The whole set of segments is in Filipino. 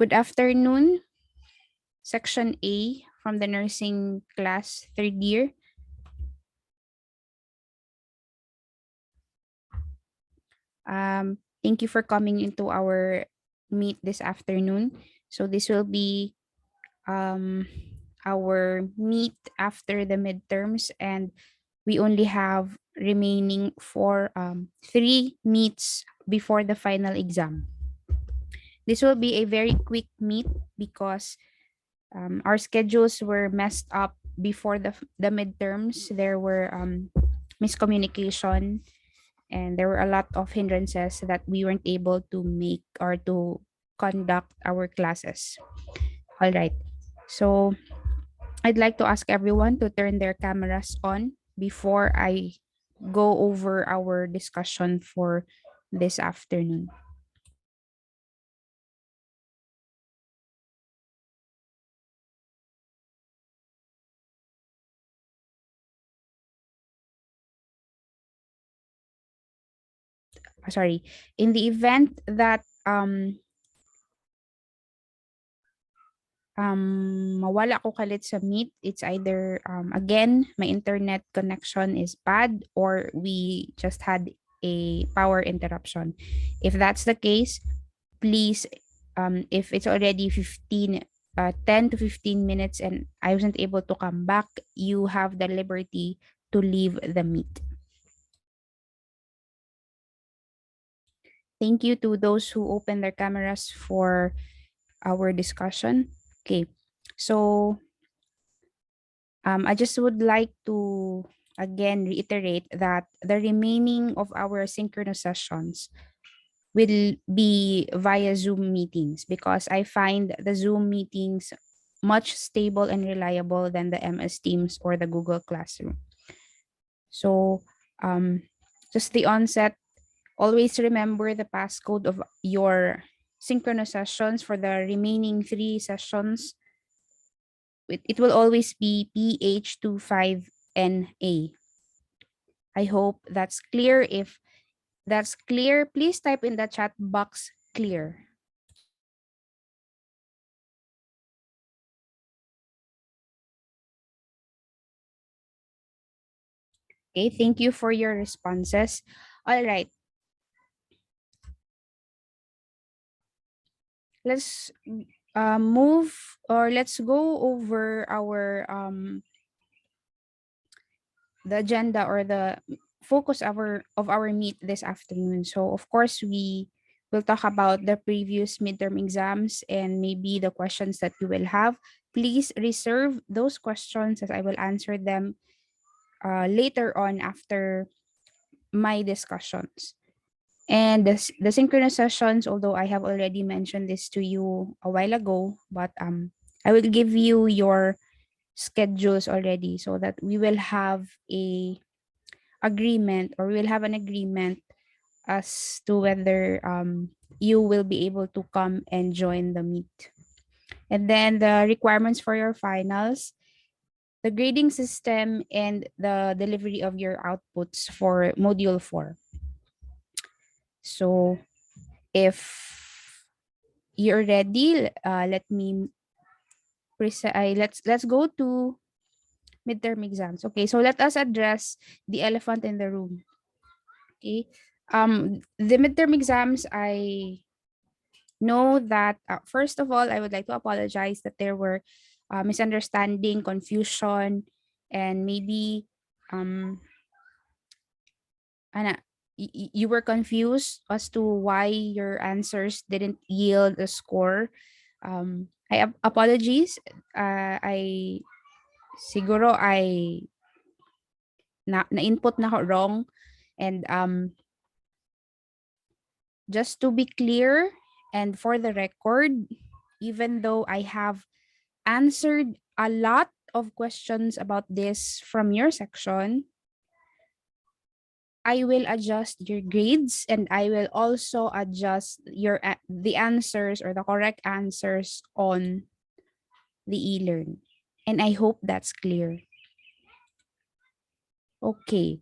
Good afternoon, Section A from the nursing class, third year. Thank you for coming into our meet this afternoon. So this will be our meet after the midterms, and we only have remaining for 3 meets before the final exam. This will be a very quick meet because our schedules were messed up before the midterms. There were miscommunication, and there were a lot of hindrances that we weren't able to make or to conduct our classes. All right. So I'd like to ask everyone to turn their cameras on before I go over our discussion for this afternoon. Sorry. In the event that mawala ako kalit sa meet, it's either again my internet connection is bad or we just had a power interruption. If that's the case, please, if it's already 10 to 15 minutes and I wasn't able to come back, you have the liberty to leave the meet. Thank you to those who opened their cameras for our discussion. Okay, so I just would like to again reiterate that the remaining of our synchronous sessions will be via Zoom meetings because I find the Zoom meetings much stable and reliable than the MS Teams or the Google Classroom. So just the onset, always remember the passcode of your synchronous sessions for the remaining 3 sessions. It will always be PH25NA. I hope that's clear. If that's clear, please type in the chat box clear. Okay, thank you for your responses. All right. Let's move, or let's go over our the agenda or the focus of our meet this afternoon. So of course we will talk about the previous midterm exams and maybe the questions that you will have. Please reserve those questions as I will answer them later on after my discussions. And the synchronous sessions, although I have already mentioned this to you a while ago, but I will give you your schedules already so that we will have a agreement, or we will have an agreement as to whether you will be able to come and join the meet. And then the requirements for your finals, the grading system, and the delivery of your outputs for module 4. So if you're ready, let's go to midterm exams. Okay, so let us address the elephant in the room. Okay, the midterm exams, I know that first of all, I would like to apologize that there were misunderstanding, confusion, and maybe you were confused as to why your answers didn't yield a score. Apologies. I siguro I na-input na ako wrong, and just to be clear and for the record, even though I have answered a lot of questions about this from your section, I will adjust your grades, and I will also adjust the answers or the correct answers on the e-learn. And I hope that's clear. Okay.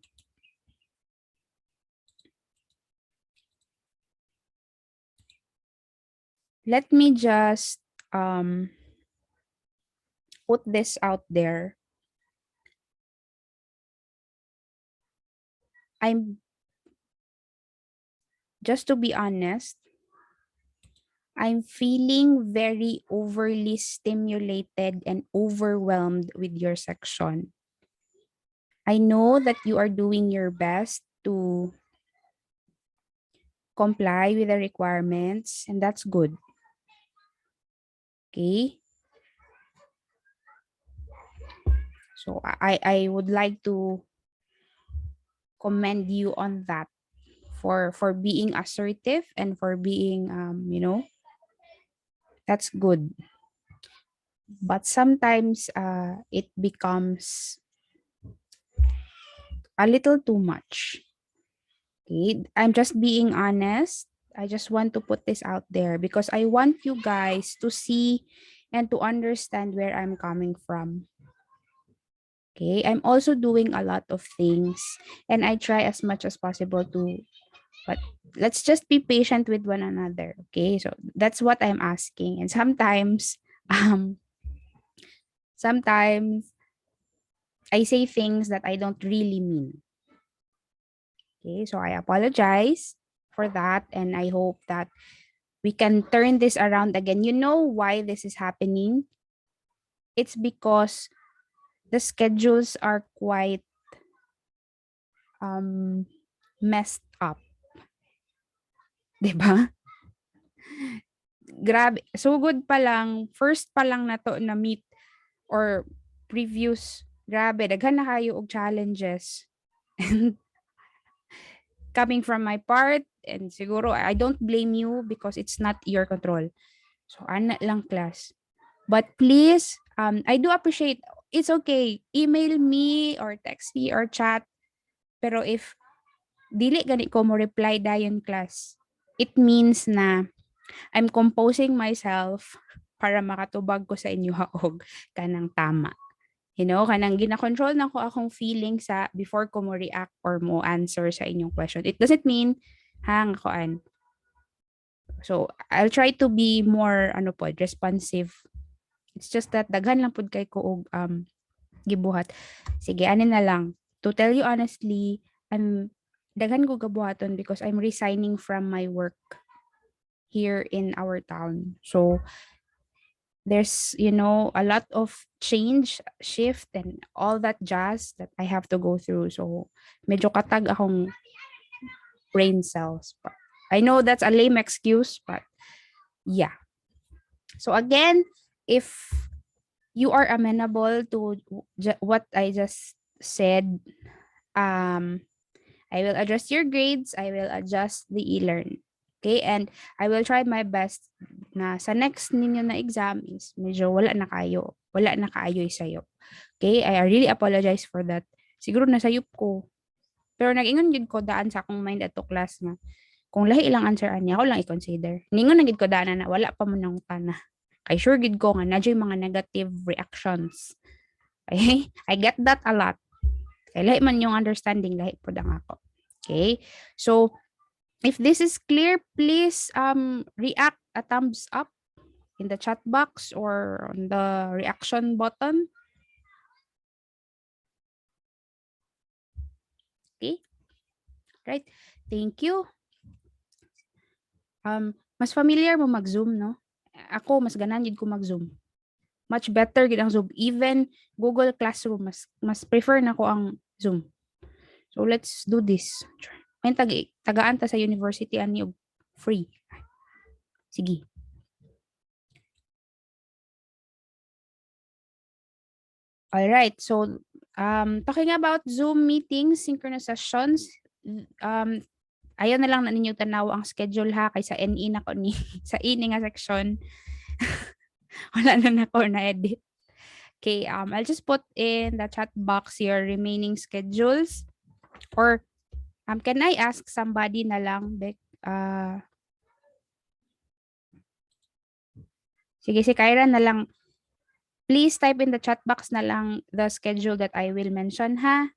let me just put this out there. I'm just to be honest, I'm feeling very overly stimulated and overwhelmed with your section. I know that you are doing your best to comply with the requirements, and that's good. Okay? So I would like to commend you on that for being assertive and for being that's good. But sometimes it becomes a little too much. Okay? I'm just being honest. I just want to put this out there because I want you guys to see and to understand where I'm coming from. Okay? I'm also doing a lot of things and I try as much as possible to, but let's just be patient with one another. Okay? So that's what I'm asking. And sometimes um sometimes I say things that I don't really mean. Okay, so I apologize for that, and I hope that we can turn this around again. You know why this is happening? It's because the schedules are quite um messed up, 'di ba? Grabe, so good pa lang, first pa lang na to na meet or previous, grabe daghan na kayo og challenges. And coming from my part, and siguro I don't blame you because it's not your control. So ana lang class. But please, I do appreciate, it's okay. Email me or text me or chat. Pero if dili gani ko mo reply dayon class, it means na I'm composing myself para makatubag ko sa inyo haog kanang tama. You know, kanang gina-control na ko akong feeling sa before ko mo react or mo answer sa inyong question. It doesn't mean hang koan. So, I'll try to be more ano po, responsive. It's just that daghan lang pud kay ko og gibuhat. Sige, ani na lang. To tell you honestly, I'm daghan ko gabuhaton because I'm resigning from my work here in our town. So, there's, a lot of change, shift, and all that jazz that I have to go through. So, medyo katag akong brain cells. But I know that's a lame excuse, but yeah. So again, if you are amenable to what I just said, um, I will adjust your grades, I will adjust the e-learn. Okay, and I will try my best na sa next ninyo na exam is medyo wala na kayo sa'yo. Okay, I really apologize for that. Siguro nasayop ko. Pero nag-ingon yun ko daan sa akong mind ato class nga. Kung lahi ilang answer niya, ako lang i-consider. Ningon na gid ko daan na wala pa mo nang tana. Kay sure gid ko nga nadyo mga negative reactions. Okay? I get that a lot. Kay lahi man yung understanding, lahi po dang ako. Okay? So, if this is clear, please react a thumbs up in the chat box or on the reaction button. Okay? Right? Thank you. Mas familiar mo mag-Zoom, no? Ako, mas ganan yun ko mag-Zoom. Much better gid ang Zoom. Even Google Classroom, mas prefer na ko ang Zoom. So, let's do this. May tagaan ta sa university ani og free. Sige. All right. So, talking about Zoom meetings, synchronous sessions, ayaw na lang na ninyo tanaw ang schedule ha kay sa NE na ko ni sa ini nga section. Wala na ko na edit. Okay, I'll just put in the chat box your remaining schedules, or can I ask somebody na lang, Bek? Sige, si Kyra na lang. Please type in the chat box na lang the schedule that I will mention, ha?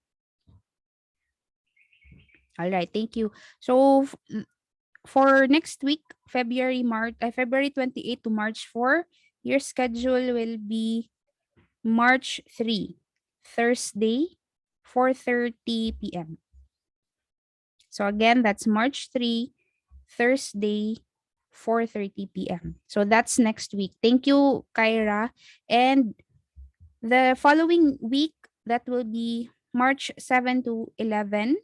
All right, thank you. So, for next week, February 28 to March 4, your schedule will be March 3, Thursday, 4:30 p.m. So again, that's March 3, Thursday, 4:30 p.m. So that's next week. Thank you, Kyra. And the following week, that will be March 7 to 11.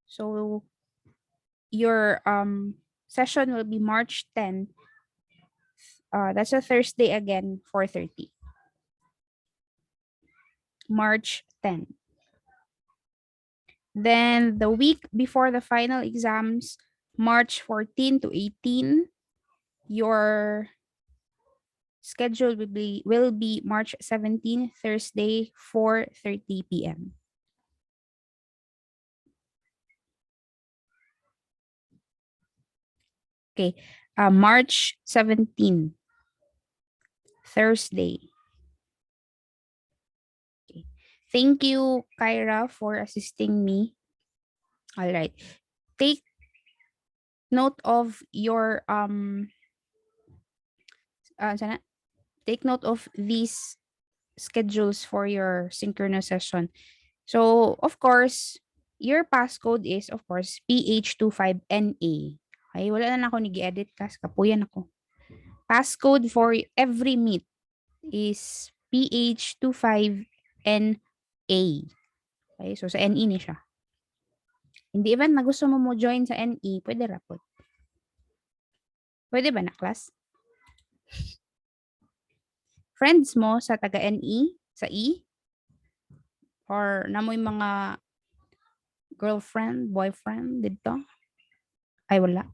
So your session will be March 10. That's a Thursday again, 4:30. March 10. Then the week before the final exams, March 14 to 18, your schedule will be March 17, Thursday, 4:30 p.m. Okay. March 17, Thursday. Okay. Thank you, Kyra, for assisting me. All right. Take note of your take note of these schedules for your synchronous session. So, of course, your passcode is, of course, PH25NA. Okay, wala na ako nag-edit kasi kapuyan ako. Passcode for every meet is PH25NA. Okay, so sa NE ni siya. In the event na gusto mo join sa NE, pwede rapod. Pwede ba na, class? Friends mo sa taga NE, sa E? Or na mo yung mga girlfriend, boyfriend dito? Ay, wala.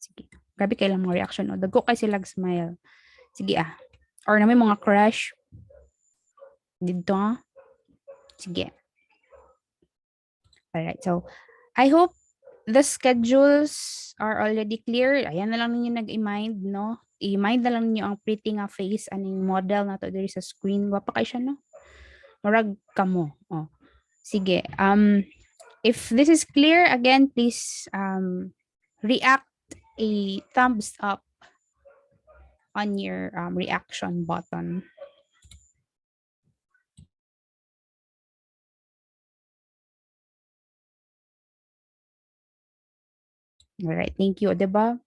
Sige. Grabe kailang mga reaction. O, dago kay silag smile. Sige Or na may mga crush dito. Sige. Alright. So, I hope the schedules are already clear. Ayan na lang ninyo nag-mind, no? I-mind na lang ninyo ang pretty nga face aning model na to diri sa screen. Wapa kay siya, no? Marag kamo. Oh. Sige. If this is clear, again, please react a thumbs up on your reaction button. Alright, thank you. Diba?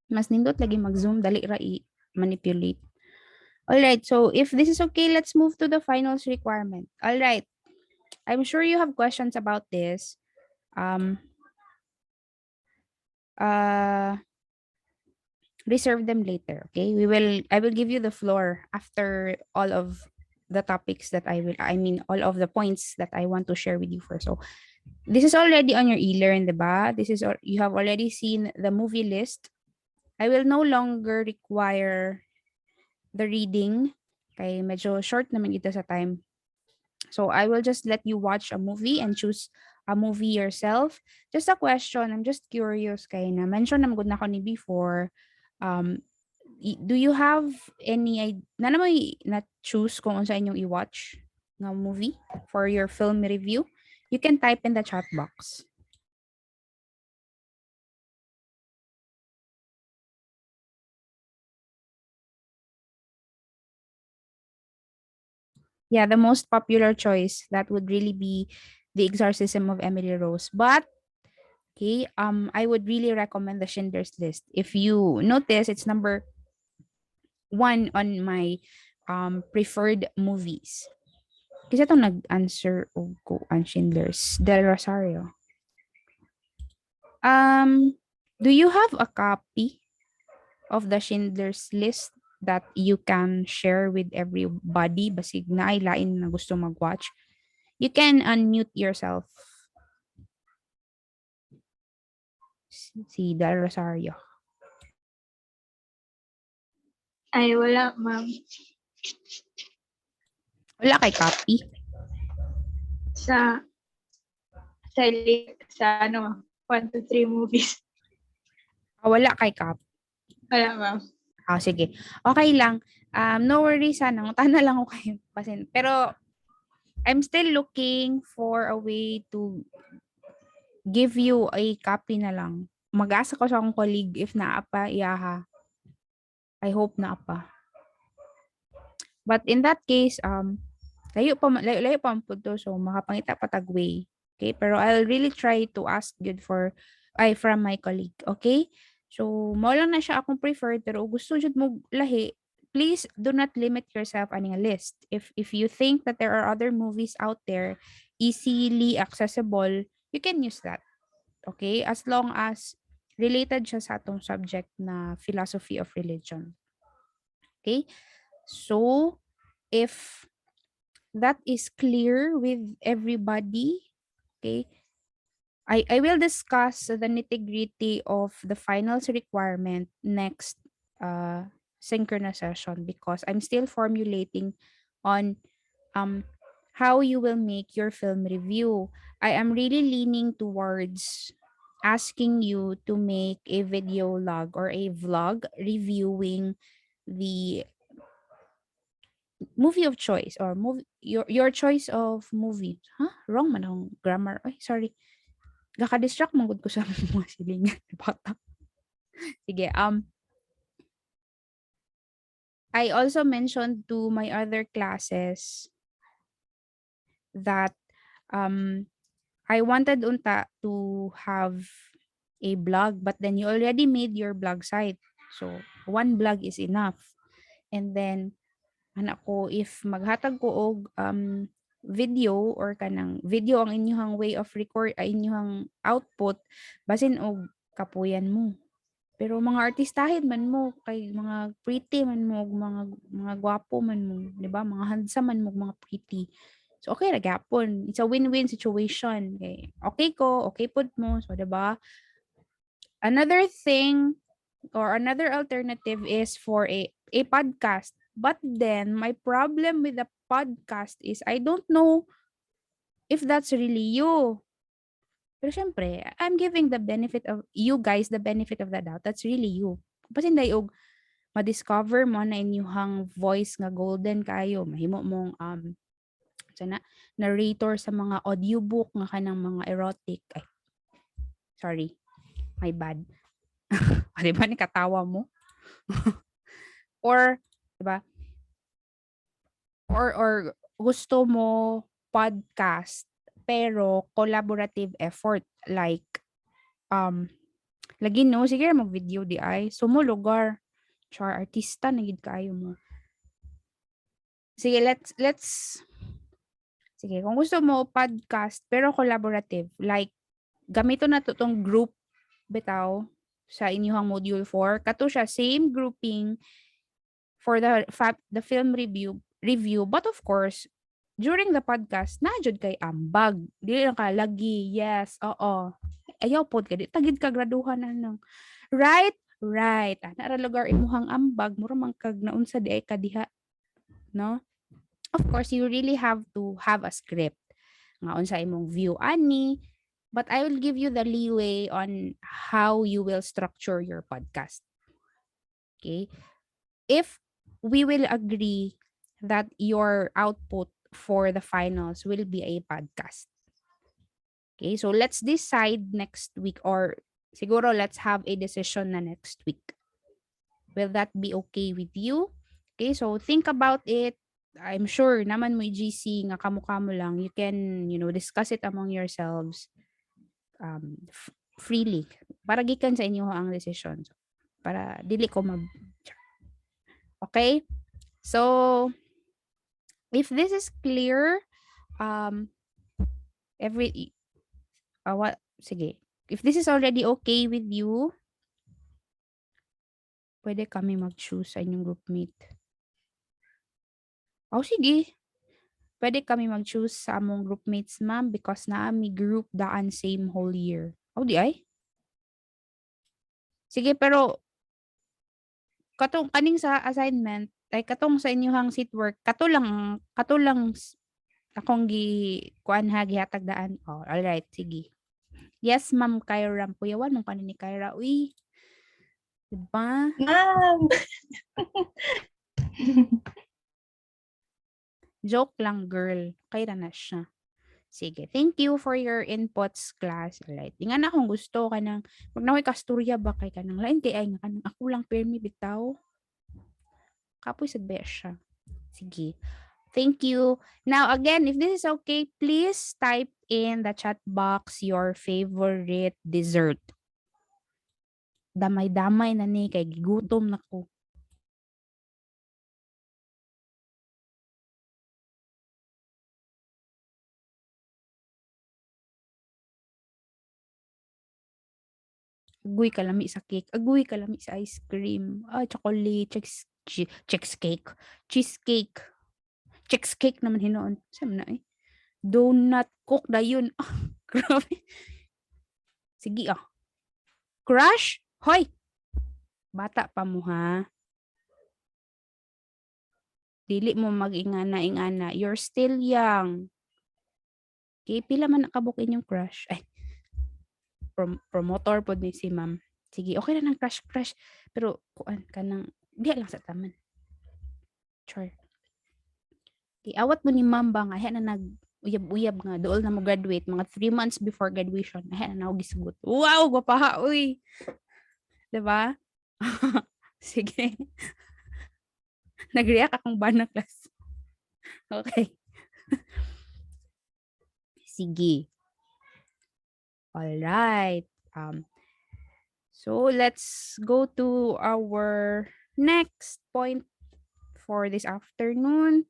Mas nindot lagi mag-zoom, dali ra i-manipulate. Alright, so if this is okay, let's move to the finals requirement. Alright, I'm sure you have questions about this. Reserve them later, okay? I will give you the floor after all of the topics that all of the points that I want to share with you first. So this is already on your e-learn, diba? You have already seen the movie list. I will no longer require the reading. Okay, medyo short naman ito sa time. So I will just let you watch a movie and choose a movie yourself. Just a question, I'm just curious kay na mention naman gud na ko ni before. Do you have any na naman na choose kung unsa inyong i-watch nga movie for your film review? You can type in the chat box. Yeah, the most popular choice, that would really be The Exorcism of Emily Rose. But okay, I would really recommend the Schindler's List. If you notice, it's number 1 on my preferred movies. Kasi itong nag-answer ko ang Schindler's Del Rosario. Do you have a copy of the Schindler's List that you can share with everybody? Basig na ay lain na gusto mag-watch. You can unmute yourself. Si Del Rosario. Ay, wala, ma'am. Wala kay copy? Sa ano, 1 to 3 movies. Wala kay copy. Wala, ma'am. Sige. Okay lang. No worries, sana. Tana lang ako kayo. Pero I'm still looking for a way to give you a copy na lang. Mag-asa ko sa akong colleague if naa pa, iyaha. I hope naa pa. But in that case, layo pa ang punto, so makapangita pa tagway. Okay, pero I'll really try to ask good for from my colleague. Okay, so mao lang na siya akong preferred, pero gusto jud mo lahi, please do not limit yourself aning a list. If you think that there are other movies out there easily accessible, you can use that. Okay, as long as related siya sa atong subject na philosophy of religion. Okay, so if that is clear with everybody, okay, I will discuss the nitty-gritty of the finals requirement next synchronous session, because I'm still formulating on um how you will make your film review. I am really leaning towards asking you to make a video log or a vlog reviewing the movie of choice, or your choice of movie. Huh? Wrong man ang grammar. Ay, sorry. Gaka-distract man gud ko sa mga silingan. Bata. Sige, I also mentioned to my other classes that um I wanted unta to have a blog, but then you already made your blog site. So, one blog is enough. And then anak ko, if maghatag ko og video or kanang video ang inyong way of record ay inyong output, basin og kapuyan mo. Pero mga artistahin man mo, kay mga pretty man mo, mga gwapo man mo, 'di ba? Mga handsome man mo, mga pretty. So okay ra gyapon. It's a win-win situation. Okay, okay ko, okay pud mo. So 'di ba? Another thing or another alternative is for a podcast. But then my problem with the podcast is I don't know if that's really you. Pero syempre, I'm giving the benefit of you guys the benefit of the doubt. That's really you. Kasi hindi og ma-discover mo na inyong voice nga golden kayo. Mahimo mong sana narrator sa mga audiobook nga kanang mga erotic. Ay, sorry. My bad. Di ba ni katawa mo? Or, di ba? Or gusto mo podcast pero collaborative effort, like lagi no sige mag video di ay sumo lugar char artista na gid kaayo mo. Sige, let's sige, kung gusto mo podcast pero collaborative, like gamito na to tong group bitaw sa inyong module 4, kato siya same grouping for the film review, but of course during the podcast na jud kay ambag dili lang ka lagi yes oo ayaw pod ka di tagid ka graduhan na nang right ana ra lugar imuhang ambag mura man kag naunsa di ay kadiha, no? Of course you really have to have a script nga unsa imong view ani, but I will give you the leeway on how you will structure your podcast. Okay, if we will agree that your output for the finals will be a podcast. Okay, so let's decide next week, or siguro let's have a decision na next week. Will that be okay with you? Okay, so think about it. I'm sure naman mo GC nga kamukha mo lang, you can, discuss it among yourselves freely. Para gikan sa inyo ang decision. Para dili ko Okay? So, if this is clear, sige. If this is already okay with you, pwede kami mag-choose sa inyong groupmate. Sige. Pwede kami mag-choose sa among groupmates, ma'am, because naami group daan same whole year. Di ay? Sige, pero katong kaning sa assignment, ay katong sa inyong seat work, kato lang akong kuan gihatag daan. All right, sige. Yes, ma'am Kyra. Puyawan mong kanin ni Kyra. Uy. Diba? Ma'am! Joke lang, girl. Kaya na siya. Sige, thank you for your inputs, class. Alright. Ingan na kung gusto ka ng, wag na ko'y kasturya ba kay ka ng lain kay ay nga ka ng ako lang permi bitaw. Kapoy sa siya. Sige. Thank you. Now, again, if this is okay, please type in the chat box your favorite dessert. Damay-damay na ni, kay gigutom na ko. Agoy kalami sa cake. Agoy kalami sa ice cream. Chocolate, cheesecake. Cheesecake. Cheesecake naman hinoon. Saan na eh? Donut cook na yun. Grabe. Sige Crush? Hoy! Bata pa mo ha. Dili mo mag-ingana-ingana. You're still young. Okay, pila man nakabuk inyong crush. Ay, promoter po ni si ma'am. Sige, okay na ng crush. Pero, kuan ka nang, di lang sa taman. Char. Okay, awat mo ni ma'am ba nga, na nag, uyab-uyab nga, dool na mo graduate, mga 3 months before graduation, na gisgot. Wow, gwapaha, uy! Diba? Sige. Nag-react akong banang class. Okay. Sige. Alright. So let's go to our next point for this afternoon.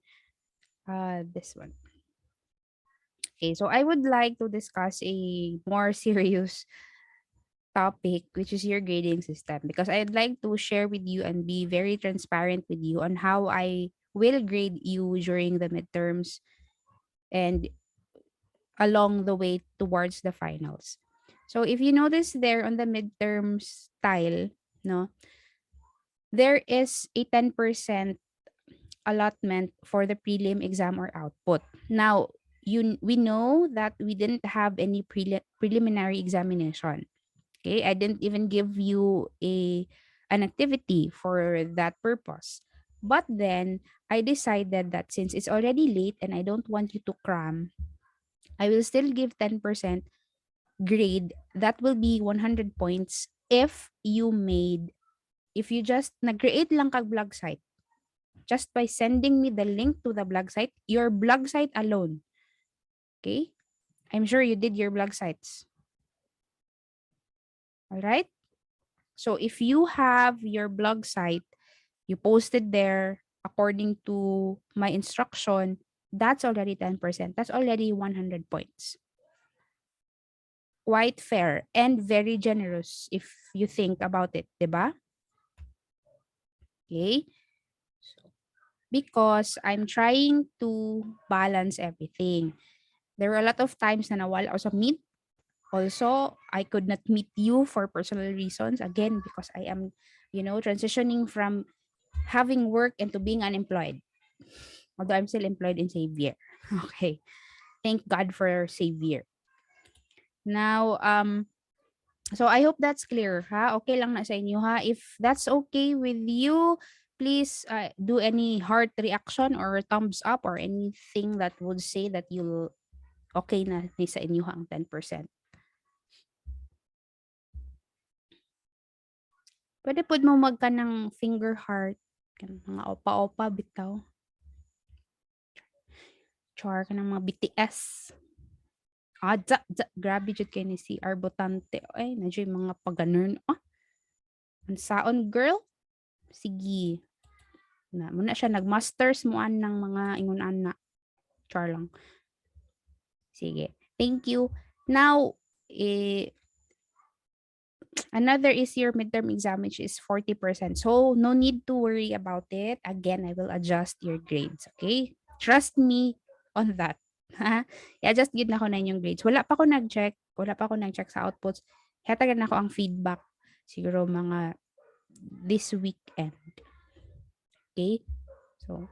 This one. Okay, so I would like to discuss a more serious topic, which is your grading system, because I'd like to share with you and be very transparent with you on how I will grade you during the midterms and along the way towards the finals. So if you notice there on the midterms tile, no, there is a 10% allotment for the prelim exam or output. Now, we know that we didn't have any preliminary examination. Okay, I didn't even give you an activity for that purpose. But then I decided that since it's already late and I don't want you to cram, I will still give 10% grade. That will be 100 points if you just nag-create lang kag blog site. Just by sending me the link to the blog site, your blog site alone. Okay? I'm sure you did your blog sites. All right? So if you have your blog site, you posted there according to my instruction, that's already 10%. That's already 100 points. Quite fair and very generous if you think about it, diba? Okay? So, because I'm trying to balance everything. There were a lot of times na nawala ako sa meet. Also, I could not meet you for personal reasons. Again, because I am, transitioning from having work into being unemployed. Although I'm still employed in Xavier. Okay. Thank God for Xavier. Now, so I hope that's clear, ha? Okay lang na sa inyo, ha? If that's okay with you, please do any heart reaction or thumbs up or anything that would say that you'll okay na ni sa inyo ang 10%. Pwede po mo magka ng finger heart. Mga opa-opa, bitaw. Char ka ng mga BTS. Grabe jud kay ni si Arbotante. Ay, nadyo yung mga pag-ganun. Ang saon, girl? Sige. Muna siya, nag-masters mo ng mga ingunan na. Char lang. Sige. Thank you. Now, another is your midterm exam, which is 40%. So, no need to worry about it. Again, I will adjust your grades. Okay? Trust me on that. Ha? I-adjust yun na ko na inyong grades. Wala pa ako nag-check sa outputs. Hetagan ako ang feedback. Siguro mga this weekend. Okay? So,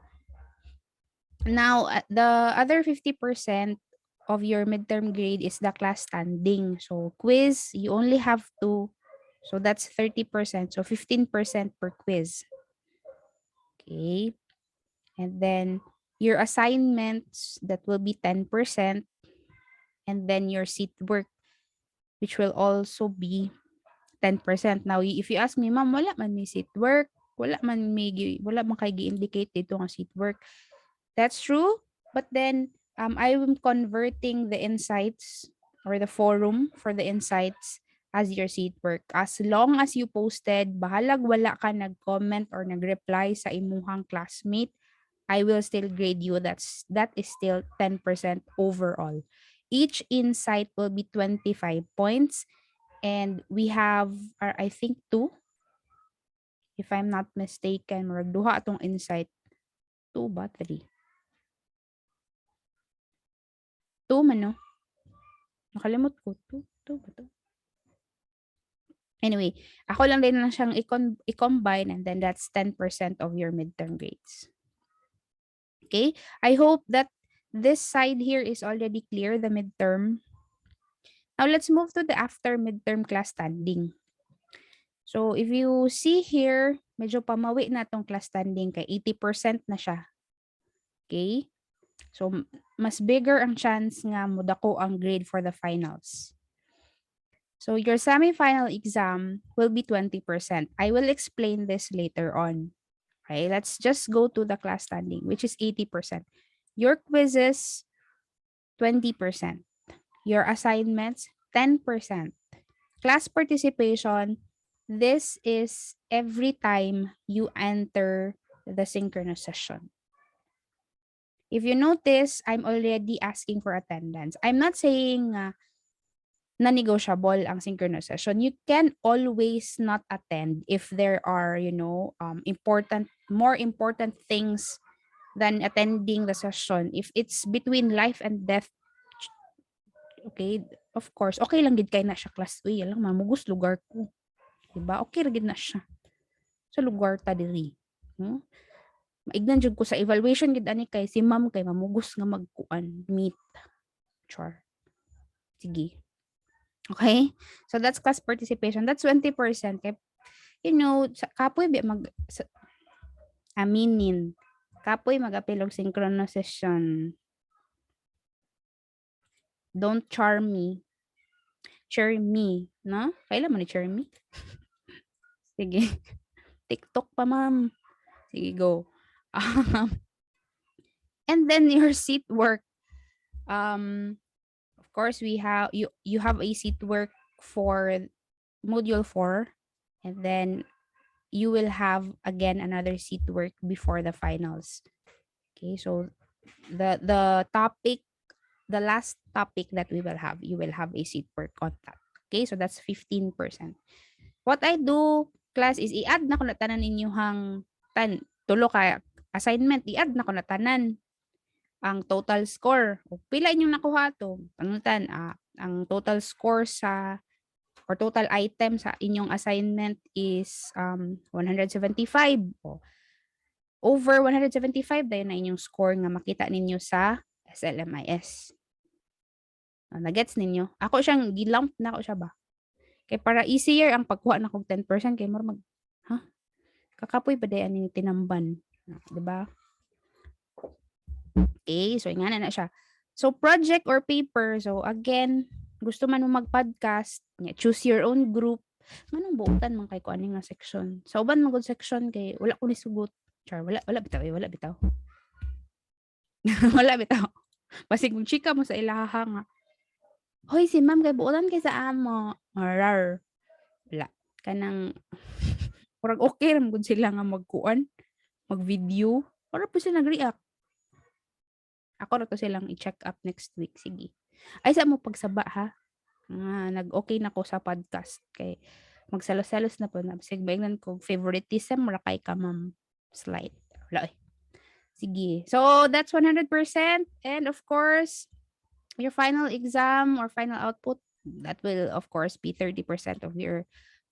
now, the other 50% of your midterm grade is the class standing. So, quiz, you only have to, so that's 30%. So, 15% per quiz. Okay. And then, Your assignments, that will be 10%, and then your seat work, which will also be 10%. Now, if you ask me, ma'am, wala man may seat work, wala man kay gi-indicate dito nga seat work. That's true, but then I am converting the insights or the forum for the insights as your seat work. As long as you posted, bahalag wala ka nag-comment or nag-reply sa imuhang classmate, I will still grade you. That is still 10% overall. Each insight will be 25 points, and we have, I think, two, if I'm not mistaken, murag duha atong insight. Two ba? Three? Two man, no? Nakalimot ko. Two ba to? Anyway, ako lang din na siyang i-combine, and then that's 10% of your midterm grades. Okay? I hope that this side here is already clear, the midterm. Now, let's move to the after midterm class standing. So, if you see here, medyo pamawi na tong class standing kay 80% na siya. Okay? So, mas bigger ang chance nga mudako ang grade for the finals. So, your semi-final exam will be 20%. I will explain this later on. Okay, let's just go to the class standing, which is 80%. Your quizzes, 20%. Your assignments, 10%. Class participation, this is every time you enter the synchronous session. If you notice, I'm already asking for attendance. I'm not saying non-negotiable ang synchronous session. You can always not attend if there are, more important things than attending the session. If it's between life and death, okay, of course, okay lang gid kay na siya class. Uy, alam mamugos lugar ko. Diba? Okay ra gid na siya. Sa lugar ta diri. No? Maignan jud ko sa evaluation gid ani kay si ma'am kay mamugos nga magkuan meet. Char. Sige. Okay? So that's class participation. That's 20%. Kay, kapoy aminin. Kapoy mag-apil og synchronous session. Don't charm me. Cheer me. No? Kailan mo ni cheer me? Sige. TikTok pa, ma'am. Sige, go. And then your seat work. Of course, we have you have a seat work for module 4, and then you will have again another seat work before the finals. Okay, so the topic, the last topic that we will have, you will have a seat work on that. Okay, so that's 15%. What I do, class, is i-add na ko na tanan inyong tulo ka assignment, i-add na ko na tanan ang total score. O pila inyong nakuha to? Panutan, ang total score sa or total item sa inyong assignment is 175. O, over 175 dahil na inyong score nga makita ninyo sa SLMIS. Nagets ninyo? Ako siyang gilump na ako siya ba? Kay para easier ang pagkuha na kog 10% kay more kakapoy pa dayan ni tinamban, 'di ba? Okay, so ingana na siya. So project or paper, so again, gusto man mo mag-podcast, choose your own group. Manong buutan man kay ko ani nga section. Sa uban man section kay wala ko ni sugot. Char, wala bitaw, wala bitaw. Wala bitaw. Basig kung chika mo sa ilaha nga. Hoy, si ma'am kay buutan kay sa amo. Rar. Wala. Kanang parang okay ram gud sila nga magkuan, mag-video. Para po sila nag-react. Ako ra to silang i-check up next week. Sige. Ay, sa mo pagsaba ha. Nag-okay na ko sa podcast. Kay magsalos-salos na po. Sige, baignan ko. Favoritism ra kay ka, ma'am. Slide. Wala eh. Sige. So, that's 100%. And of course, your final exam or final output, that will of course be 30% of your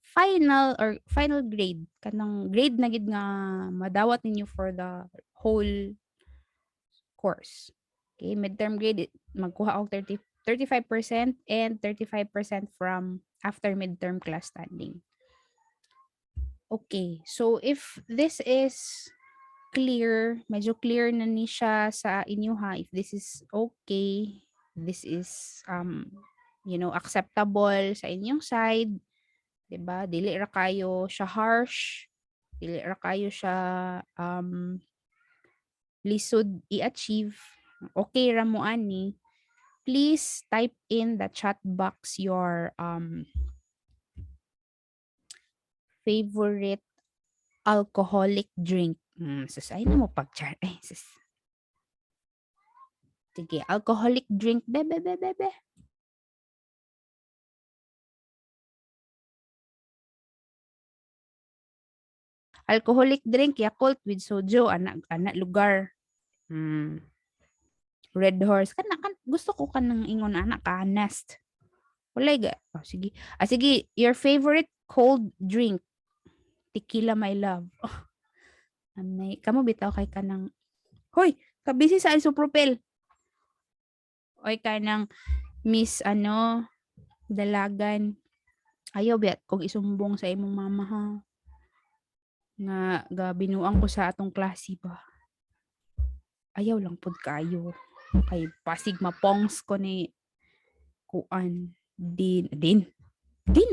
final grade. Kanang grade na gid nga madawat ninyo for the whole course. Okay, midterm grade magkuha og 35% and 35% from after midterm class standing. Okay, so if this is medyo clear na ni siya sa inyo ha, if this is okay, this is acceptable sa inyong side, 'di ba? Dili ra kayo siya harsh, dili ra kayo siya lisod i-achieve. Okay ra mo ani. Please type in the chat box your favorite alcoholic drink. Sus, ay na mo pag-chat. Ay, sus. Sige, alcoholic drink. Bebe, bebe, bebe. Alcoholic drink, Yakult with soju, anak lugar. Red Horse. Gusto ko ka ng ingon anak ka, nest. Wala ga. Oh, sige. Sige, your favorite cold drink. Tequila, my love. Oh, anay. Kamo bitaw kay ka ng, hoy, kabisi sa isopropel. Oy, ka ng Miss, dalagan. Ayaw, biat, kung isumbong sa imong mama, ha. Nga, binuang ko sa atong klase ba. Ayaw lang pod kayo. Kay pasig mapongs ko ni kuan. Din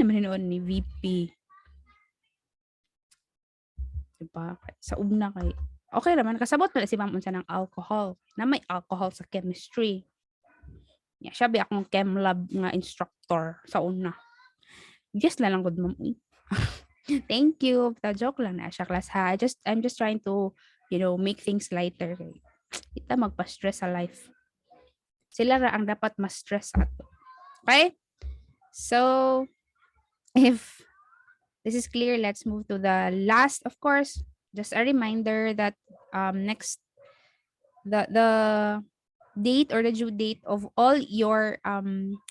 naman noon ni VP. Diba? Sa una kay, okay naman, kasabot pala si ma'am unsa ng alcohol. Na may alcohol sa chemistry. Yeah, siya ba akong chem lab nga instructor sa una. Yes na lang good ma'am. Thank you. Ta joke lang na siya class ha. I'm just trying to, make things lighter. Kita magpa-stress sa life. Sila ra ang dapat ma-stress ato. Okay? So, if this is clear, let's move to the last, of course. Just a reminder that next the date or the due date of all your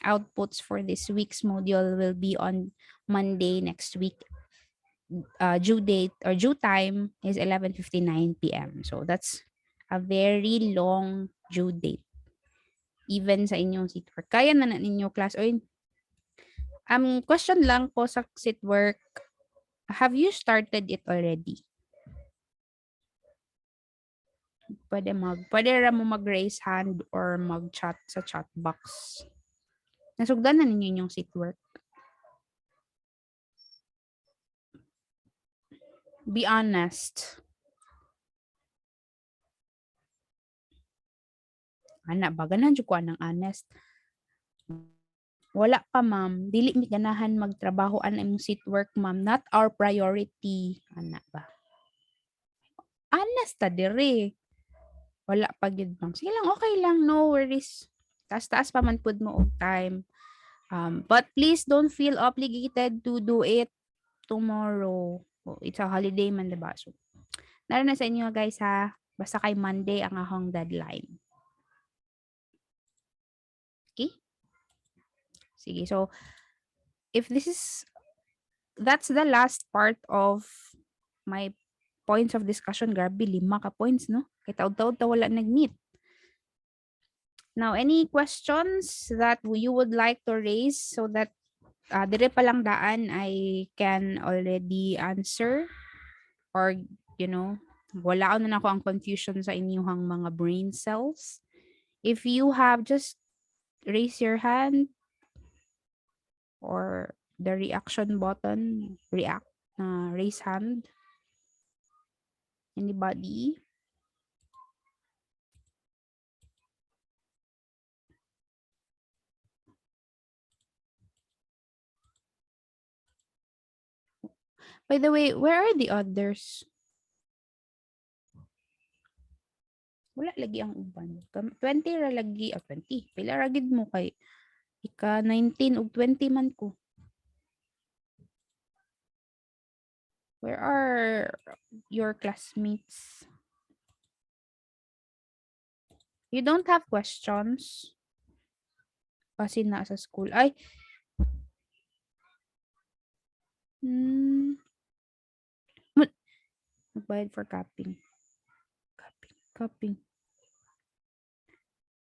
outputs for this week's module will be on Monday next week. Due date or due time is 11:59 p.m. So that's a very long due date. Even sa inyong seat work. Kaya na ninyo class. O question lang po sa seat work. Have you started it already? Pwede ra mo mag-raise hand or mag-chat sa chat box. Nasugdan na ninyo yung seat work. Be honest. Ana, baganan dyan ko anang honest. Wala pa, ma'am. Dili mi ganahan magtrabaho ang imong seat work, ma'am. Not our priority. Ana ba? Honest ta dire. Wala pa gyud, ma'am. Sige lang, okay lang. No worries. Taas-taas pa man pud mo og time. But please don't feel obligated to do it tomorrow. It's a holiday man, diba? So, na sa inyo guys ha. Basta kay Monday ang akong deadline. Okay? Sige, so if that's the last part of my points of discussion. Grabe, 5 ka points, no? Kay taod-taod ta wala nag-meet. Now, any questions that you would like to raise so that dire pa lang daan I can already answer or, wala na ako ang confusion sa inyong mga brain cells. If you have, just raise your hand or the reaction button, raise hand. Anybody? By the way, where are the others? Wala lagi ang uban. 20 ra lagi, 20. Pila ra gid mo kay ika 19 ug 20 man ko. Where are your classmates? You don't have questions? Kasi na sa school. Ay. Nagbayad for copying. Copying.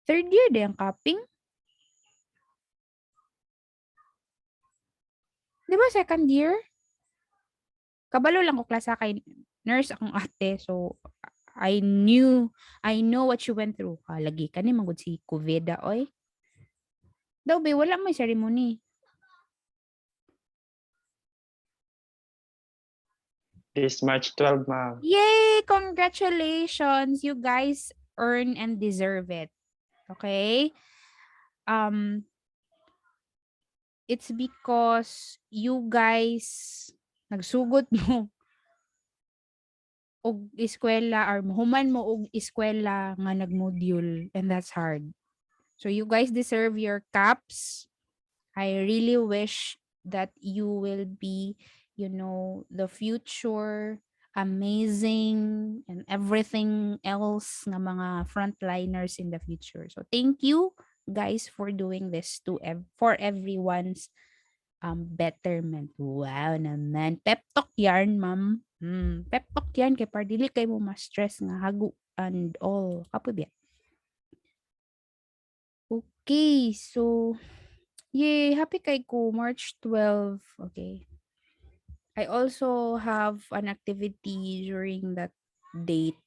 Third year din ang copying? Di ba second year? Kabalo lang ko klasa kay nurse akong ate. So, I know what you went through. Lagi ka ni mangod si COVID oy. Daw be wala may ceremony. This March 12, ma'am. Yay! Congratulations! You guys earn and deserve it. Okay? Um it's because you guys nagsugod mo og eskwela or human mo og eskwela nga nagmodule, and that's hard. So you guys deserve your caps. I really wish that you will be, the future amazing and everything else nga mga frontliners in the future. So thank you guys for doing this for everyone's betterment. Wow naman. Pep talk yarn, ma'am. Pep talk yan kay par dili kay mo ma-stress nga hagu and all. Kapoy biya. Okay, so yay, happy kay ko March 12. Okay. I also have an activity during that date.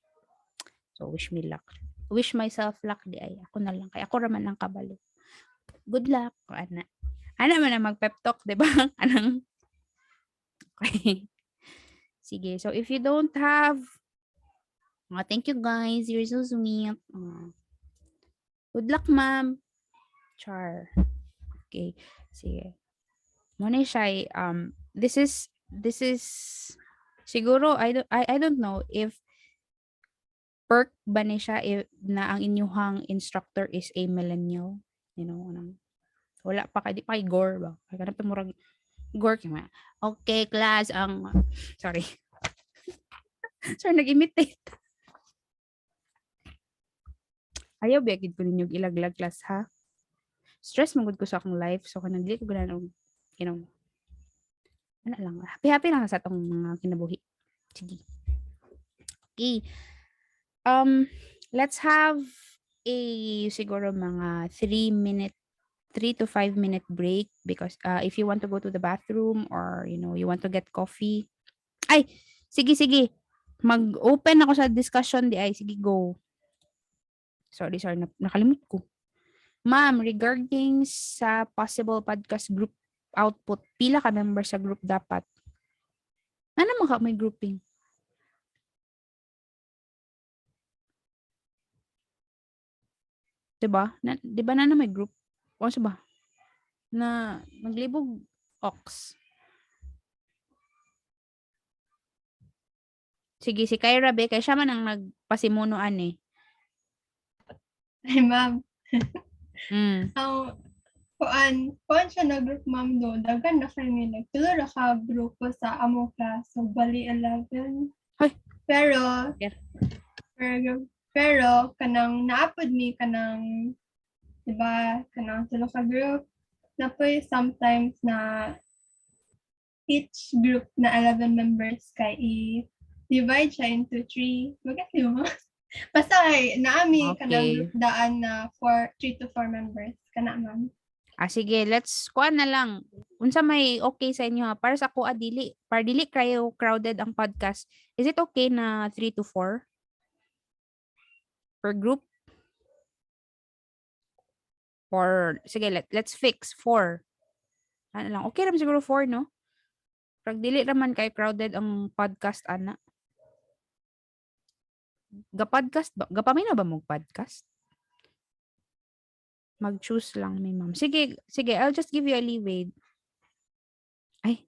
So wish me luck. Wish myself luck di ay. Ako na lang kay ako raman ang kabalo. Good luck, ana. Ana man na mag-pep talk, di ba? Anang okay. Sige, so if you don't have thank you guys. You're so sweet. Good luck, ma'am. Char. Okay. Sige. Muna siya, this is siguro I don't know if perk ba ni siya na ang inyuhang instructor is a millennial, wala pa kay di pa kay gore ba kay kanang murag gore kay mga okay class ang sorry sorry nag-imitate ayaw biyagid ko ninyo ilaglag class ha stress magud ko sa akong life so kanang dili ko ganahan ano lang happy lang sa atong mga kinabuhi sige okay let's have a siguro mga 3 to 5 minute break because if you want to go to the bathroom or you want to get coffee ay sige mag-open ako sa discussion di ay sige go sorry nakalimut ko ma'am regarding sa possible podcast group output pila ka member sa group dapat ano naman ka may grouping 'di ba? 'Di ba na may group? O sa ba? Na naglibog ox. Sige, si Kyra be, kay siya man ang nagpasimunoan eh. Ay, ma'am. Mm. Kuan siya na group, ma'am, do. Dagan na kami nagtulo ra ka grupo sa amo class. So, bali 11. Hoy. Pero, Yeah. pero, kanang naapod mi, kanang, diba, kanang tulo ka group. Na po sometimes na each group na 11 members kay i-divide siya into 3. Bakit mo? Basta kay naami kanang group daan na 3 to 4 members. Kana man. Sige, let's kuan na lang. Unsa may okay sa inyo ha? Para sa ako dili kayo crowded ang podcast. Is it okay na 3 to 4 per group? Or sige, let's fix 4. Ano lang, okay naman siguro 4, no? Pag dili naman kayo crowded ang podcast ana. Ga-podcast ba? Gapamay na ba mong podcast? Mag-choose lang ni ma'am. Sige, I'll just give you a leeway. Ay.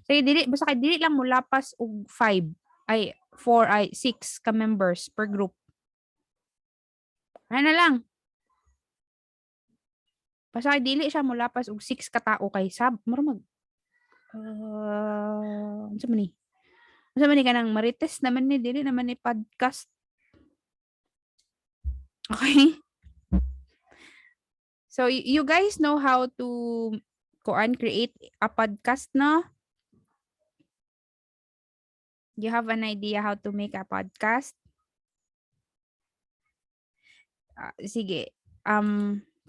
Sige, basta kay dili lang mo lapas og 5. Ay, 4, 6 ka members per group. Ano na lang. Basta kay dili siya mo lapas og 6 ka tao kay mura mag unsa man ni? Unsa man ni kanang marites naman ni dili naman ni podcast. Okay? So you guys know how to create a podcast, no? You have an idea how to make a podcast? Sige.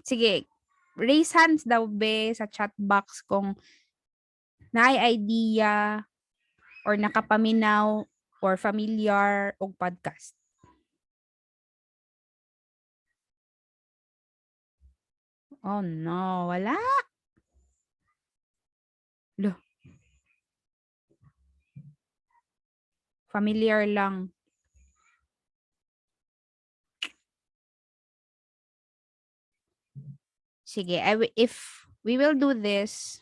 Sige. Raise hands daw be sa chat box kung naay idea or nakapaminaw or familiar og podcast? Oh no, wala. Lo, familiar lang. Sige, if we will do this,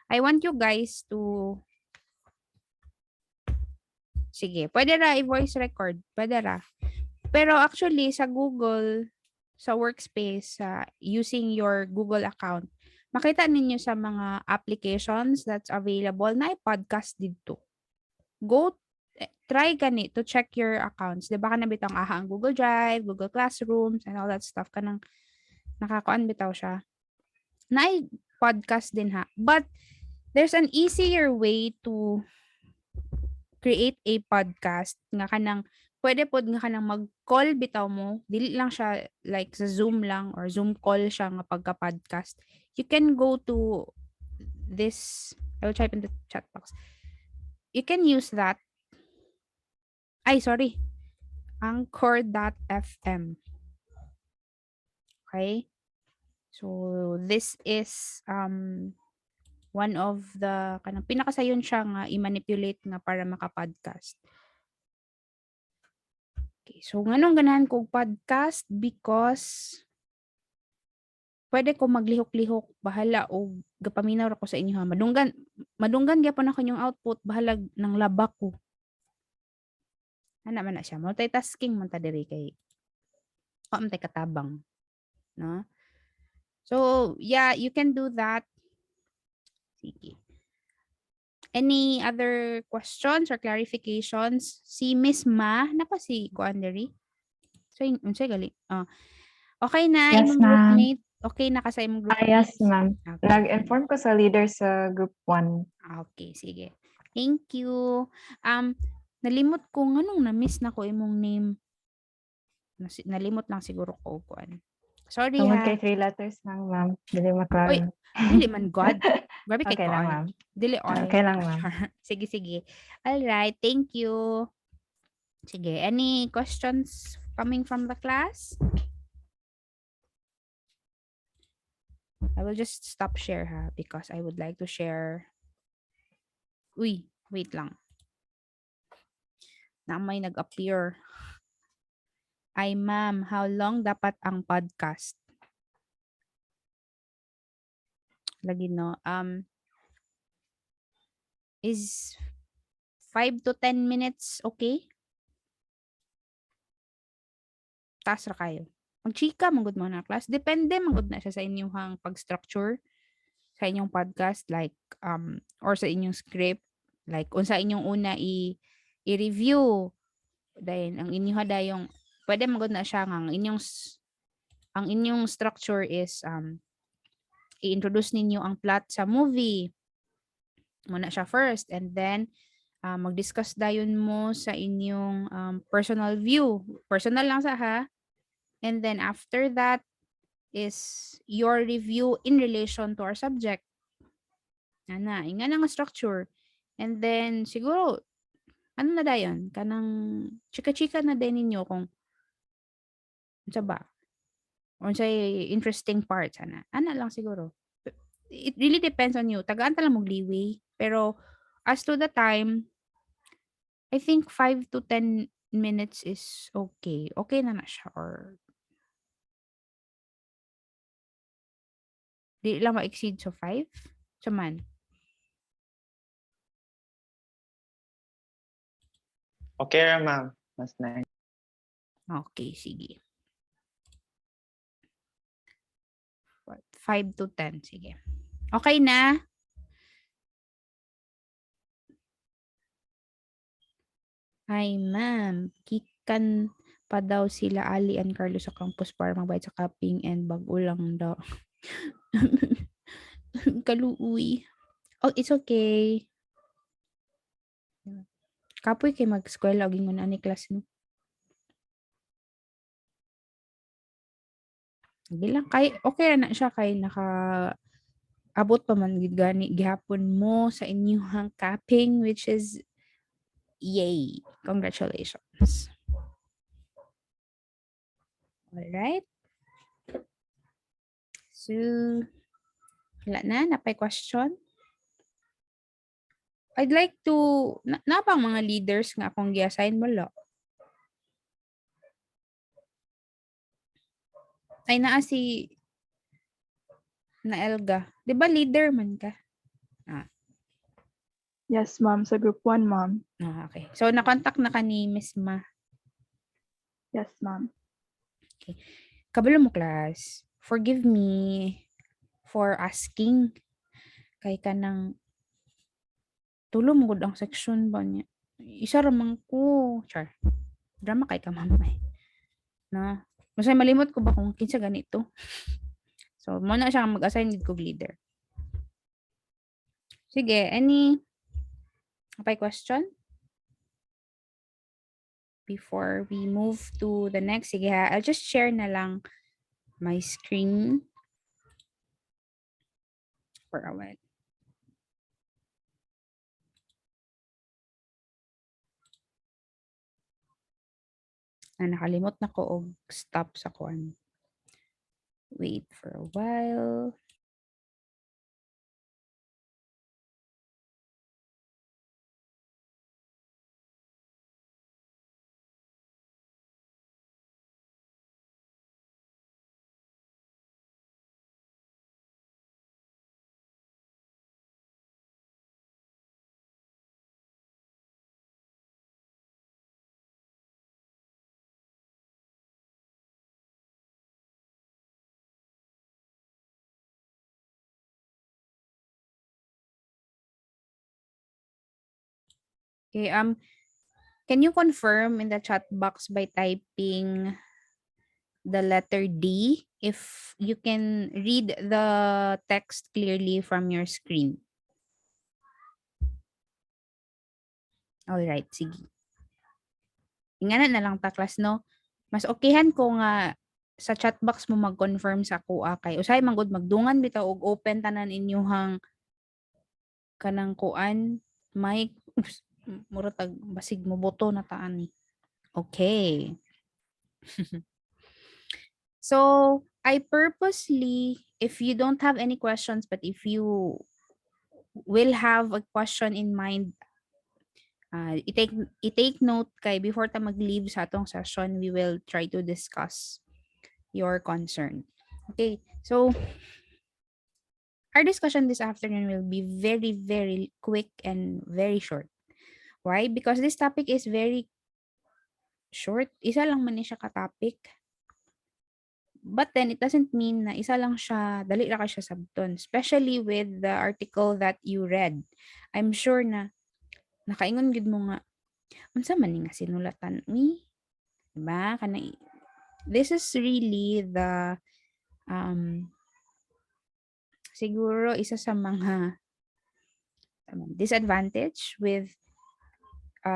I want you guys to, sige, pwede ra i-voice record, pwede ra. Pero actually, sa Google, sa workspace, using your Google account, makita ninyo sa mga applications that's available na i-podcast dito. Try gani to check your accounts. Di ba ka nabitaw ang Google Drive, Google Classrooms, and all that stuff. Kanang nakakuan bitaw siya. Na podcast din ha. But there's an easier way to create a podcast nga kanang pwede pod nga kanang mag-call bitaw mo. Dili lang siya like sa Zoom lang or Zoom call siya nga pagka-podcast. You can go to this, I will type in the chat box. You can use that. Ay, sorry. Anchor.fm. Okay? So, this is one of the kanang pinakasayon siya nga i-manipulate nga para maka-podcast. Okay, so nganong ganahan kog podcast because pwede ko maglihok-lihok bahala o gapaminaw ra ko sa inyo ha. Madunggan gyapon ako yung output bahala ng labak ko. Ana man na siya. Multitasking man ta diri kay man tay katabang, no? So, yeah, you can do that. Sige. Any other questions or clarifications? Si Miss Ma, napa si Kuanderi? So, unsay gali? Okay na, Yes, imong ma'am. groupmate. Okay na ka sa imong groupmate. Yes, ma'am. Okay. Nag-inform ko sa leader sa group 1. Okay, sige. Thank you. Nalimot ko nganong na-miss na ko imong name. Nalimot lang siguro ko kuan. Sorry Tungod ha. kay 3 letters lang, ma'am. Dili Oy, maklaro. dili man God. Grabe kay Okay ko lang, ay. ma'am. Dili oy. Okay lang, ma'am. Sige, sige. All right, thank you. Sige, any questions coming from the class? I will just stop share ha because I would like to share. Uy, wait lang. Na may nag-appear. Ay ma'am, how long dapat ang podcast? Lagi no. Is 5 to 10 minutes okay? Taas ra kayo. Magchika magud mo na class. Depende magud na siya sa inyong pag-structure sa inyong podcast like or sa inyong script like unsa inyong una i-review dahil ang inyo hadayong pwede magud na siya nga ang inyong structure is i-introduce ninyo ang plot sa movie muna siya first and then mag-discuss dayon mo sa inyong personal view. Personal lang sa ha. And then after that is your review in relation to our subject. Ana, inga nga structure. And then siguro ano na dayon kanang chika-chika na din ninyo kung unsa ba? Unsay interesting parts ana. Ana lang siguro. It really depends on you. Tagaan ta lang mong leeway. Pero as to the time, I think 5 to 10 minutes is okay. Okay na siya or di lang ma-exceed so 5? So man. Okay ra, ma'am. Mas nice. Okay, sige. 5 to 10, sige. Okay na? Ay, ma'am. Kikan pa daw sila Ali and Carlos sa campus para magbayad sa cupping and bago lang daw. Kaluuy. Oh, it's okay. Kapoy kay mag-eskwela og ingon ani class no. Sige lang kay okay ra na siya kay abot pa man gid gani gihapon mo sa inyong capping, which is yay. Congratulations. All right. So, wala na, napay question? I'd like to, na pang mga leaders nga akong gi-assign mo lo. Ay, naa si na Elga. Di ba leader man ka? Yes, ma'am. Sa group 1, ma'am. Okay. So, nakontak na ka ni Miss Ma. Yes, ma'am. Kabalo mo, class. Forgive me for asking. Kay ka ng tulo mo gud ang section ba niya. Isa ramang ko. Char. Drama kay ka, mamay. Na. Masay malimot ko ba kung kinsa ganito? So, muna siya mag-assign dito kog leader. Sige, any question? Before we move to the next, sige ha, I'll just share na lang my screen for a while. Nakalimot na ko og stop sa kuan. Wait for a while. Okay, can you confirm in the chat box by typing the letter D if you can read the text clearly from your screen? All right, sige. Ingana na lang ta, class, no? Mas okayhan ko nga sa chat box mo mag-confirm sa kuha kay usay manggod magdungan bitaw og open tanan inyuhang kanang kuan mic. Mura tag basig mo boto na taan ni. Okay. So, I purposely, if you don't have any questions, but if you will have a question in mind, i-take note kay before ta mag-leave sa atong session, we will try to discuss your concern. Okay, so our discussion this afternoon will be very, very quick and very short. Why? Because this topic is very short. Isa lang man ni siya ka-topic. But then, it doesn't mean na isa lang siya, dali ra ka siya sabton. Especially with the article that you read. I'm sure na nakaingon gid mo nga, unsa man ni nga sinulatan ni? Diba? This is really the, siguro isa sa mga disadvantage with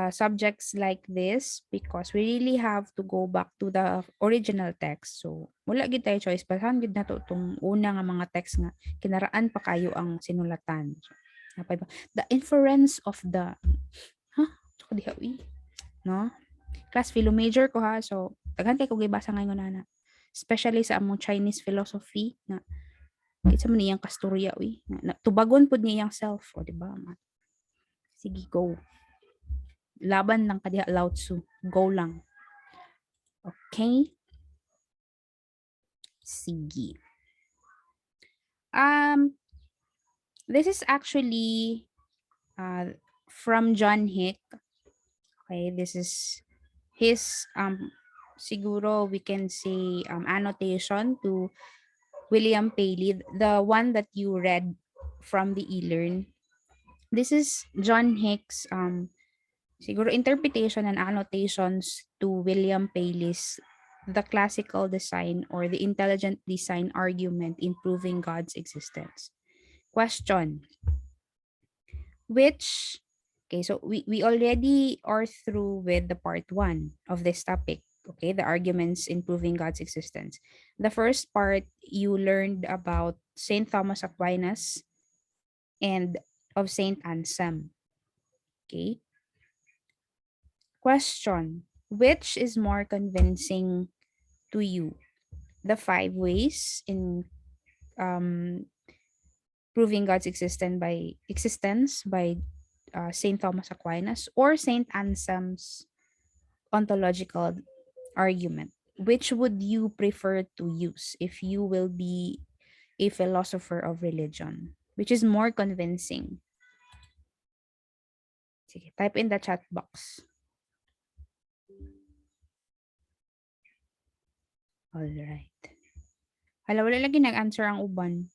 subjects like this because we really have to go back to the original text. So, wala gid tayo choice. Basahan gid na to itong una nga mga text nga kinaraan pa kayo ang sinulatan. So, the inference of the no? Class philo major ko ha. So, daghan kay ko gibasa ngayon na. Especially sa among Chinese philosophy na kitsa man niyang kasturya tubagon pud niya yang self, o di ba? Sige, go. Laban lang kadiha Lao Tzu. Go lang. Okay? Sige. This is actually from John Hick. Okay, this is his siguro we can say annotation to William Paley, the one that you read from the e-learn. This is John Hick's siguro interpretation and annotations to William Paley's The Classical Design or the Intelligent Design Argument in Proving God's Existence. Question. Okay, so we already are through with the part 1 of this topic. Okay, the arguments in proving God's existence. The first part, you learned about Saint Thomas Aquinas, and of Saint Anselm. Okay. Question: which is more convincing to you? The 5 ways in um, proving God's existence by Saint Thomas Aquinas, or Saint Anselm's ontological argument? Which would you prefer to use if you will be a philosopher of religion? Which is more convincing? Sige, type in the chat box. Alright. Hala, wala lagi nag-answer ang uban.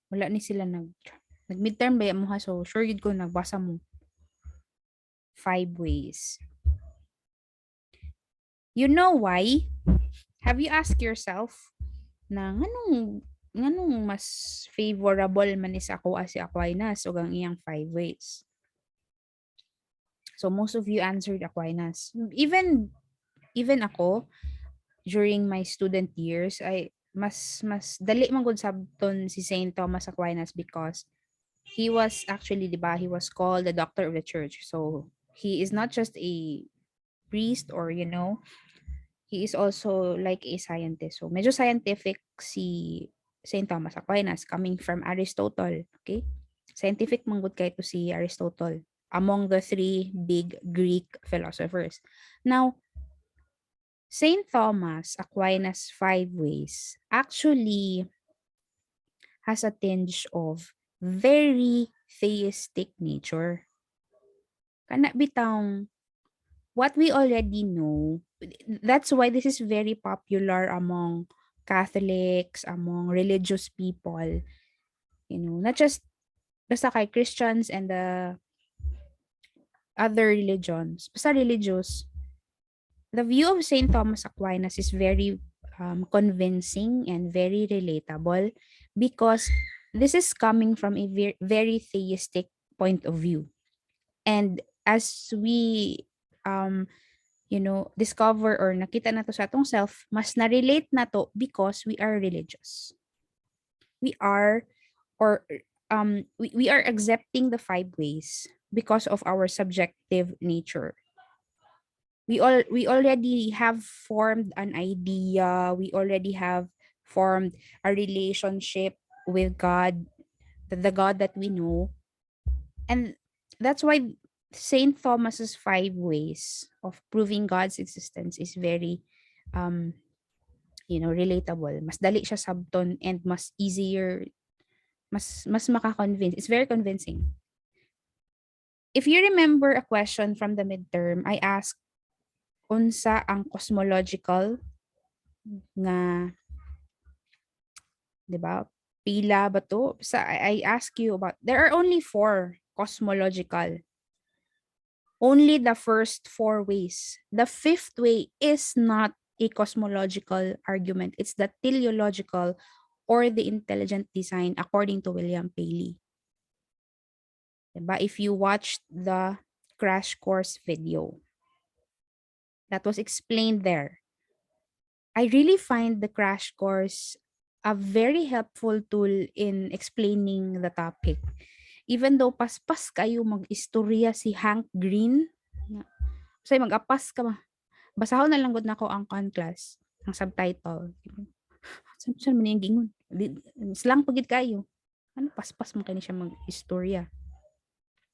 Wala ni sila nag-midterm ba mo ha? So, sure yun ko nagbasa mo. 5 ways. You know why? Have you asked yourself na nganong mas favorable man is ako as si Aquinas o ang iyang 5 ways? So most of you answered Aquinas. Even ako during my student years, I mas dali man gud sabton si Saint Thomas Aquinas because he was actually, 'di ba, he was called the doctor of the church. So he is not just a priest, or he is also like a scientist. So medyo scientific si Saint Thomas Aquinas, coming from Aristotle, okay? Scientific man gud kay to si Aristotle, among the 3 big Greek philosophers. Now, Saint Thomas Aquinas' 5 ways actually has a tinge of very theistic nature. Kana bitang what we already know, that's why this is very popular among Catholics, among religious people, not just basta kay Christians and the other religions, basta religious. The view of Saint Thomas Aquinas is very convincing and very relatable because this is coming from a very theistic point of view. And as we discover or nakita na to sa atong self, mas na-relate na to because we are religious. We are or we are accepting the 5 ways because of our subjective nature. We already have formed an idea, we already have formed a relationship with God, the God that we know. And that's why Saint Thomas's 5 ways of proving God's existence is very relatable. Mas dali siya sabton and mas easier, mas maka-convince. It's very convincing. If you remember a question from the midterm, I asked unsa ang cosmological nga, 'di ba? Pila ba to? I ask you about, there are only 4 cosmological. Only the first 4 ways. The 5th way is not a cosmological argument. It's the teleological or the intelligent design according to William Paley. Diba? If you watched the crash course video, that was explained there. I really find the crash course a very helpful tool in explaining the topic. Even though paspas kayo mag-istorya si Hank Green, say mag-apas ka basahon na lang gud nako ang class, ang subtitle. Saan man yung gingon? Slang pagid kayo. Ano paspas mo kani siya mag-istorya.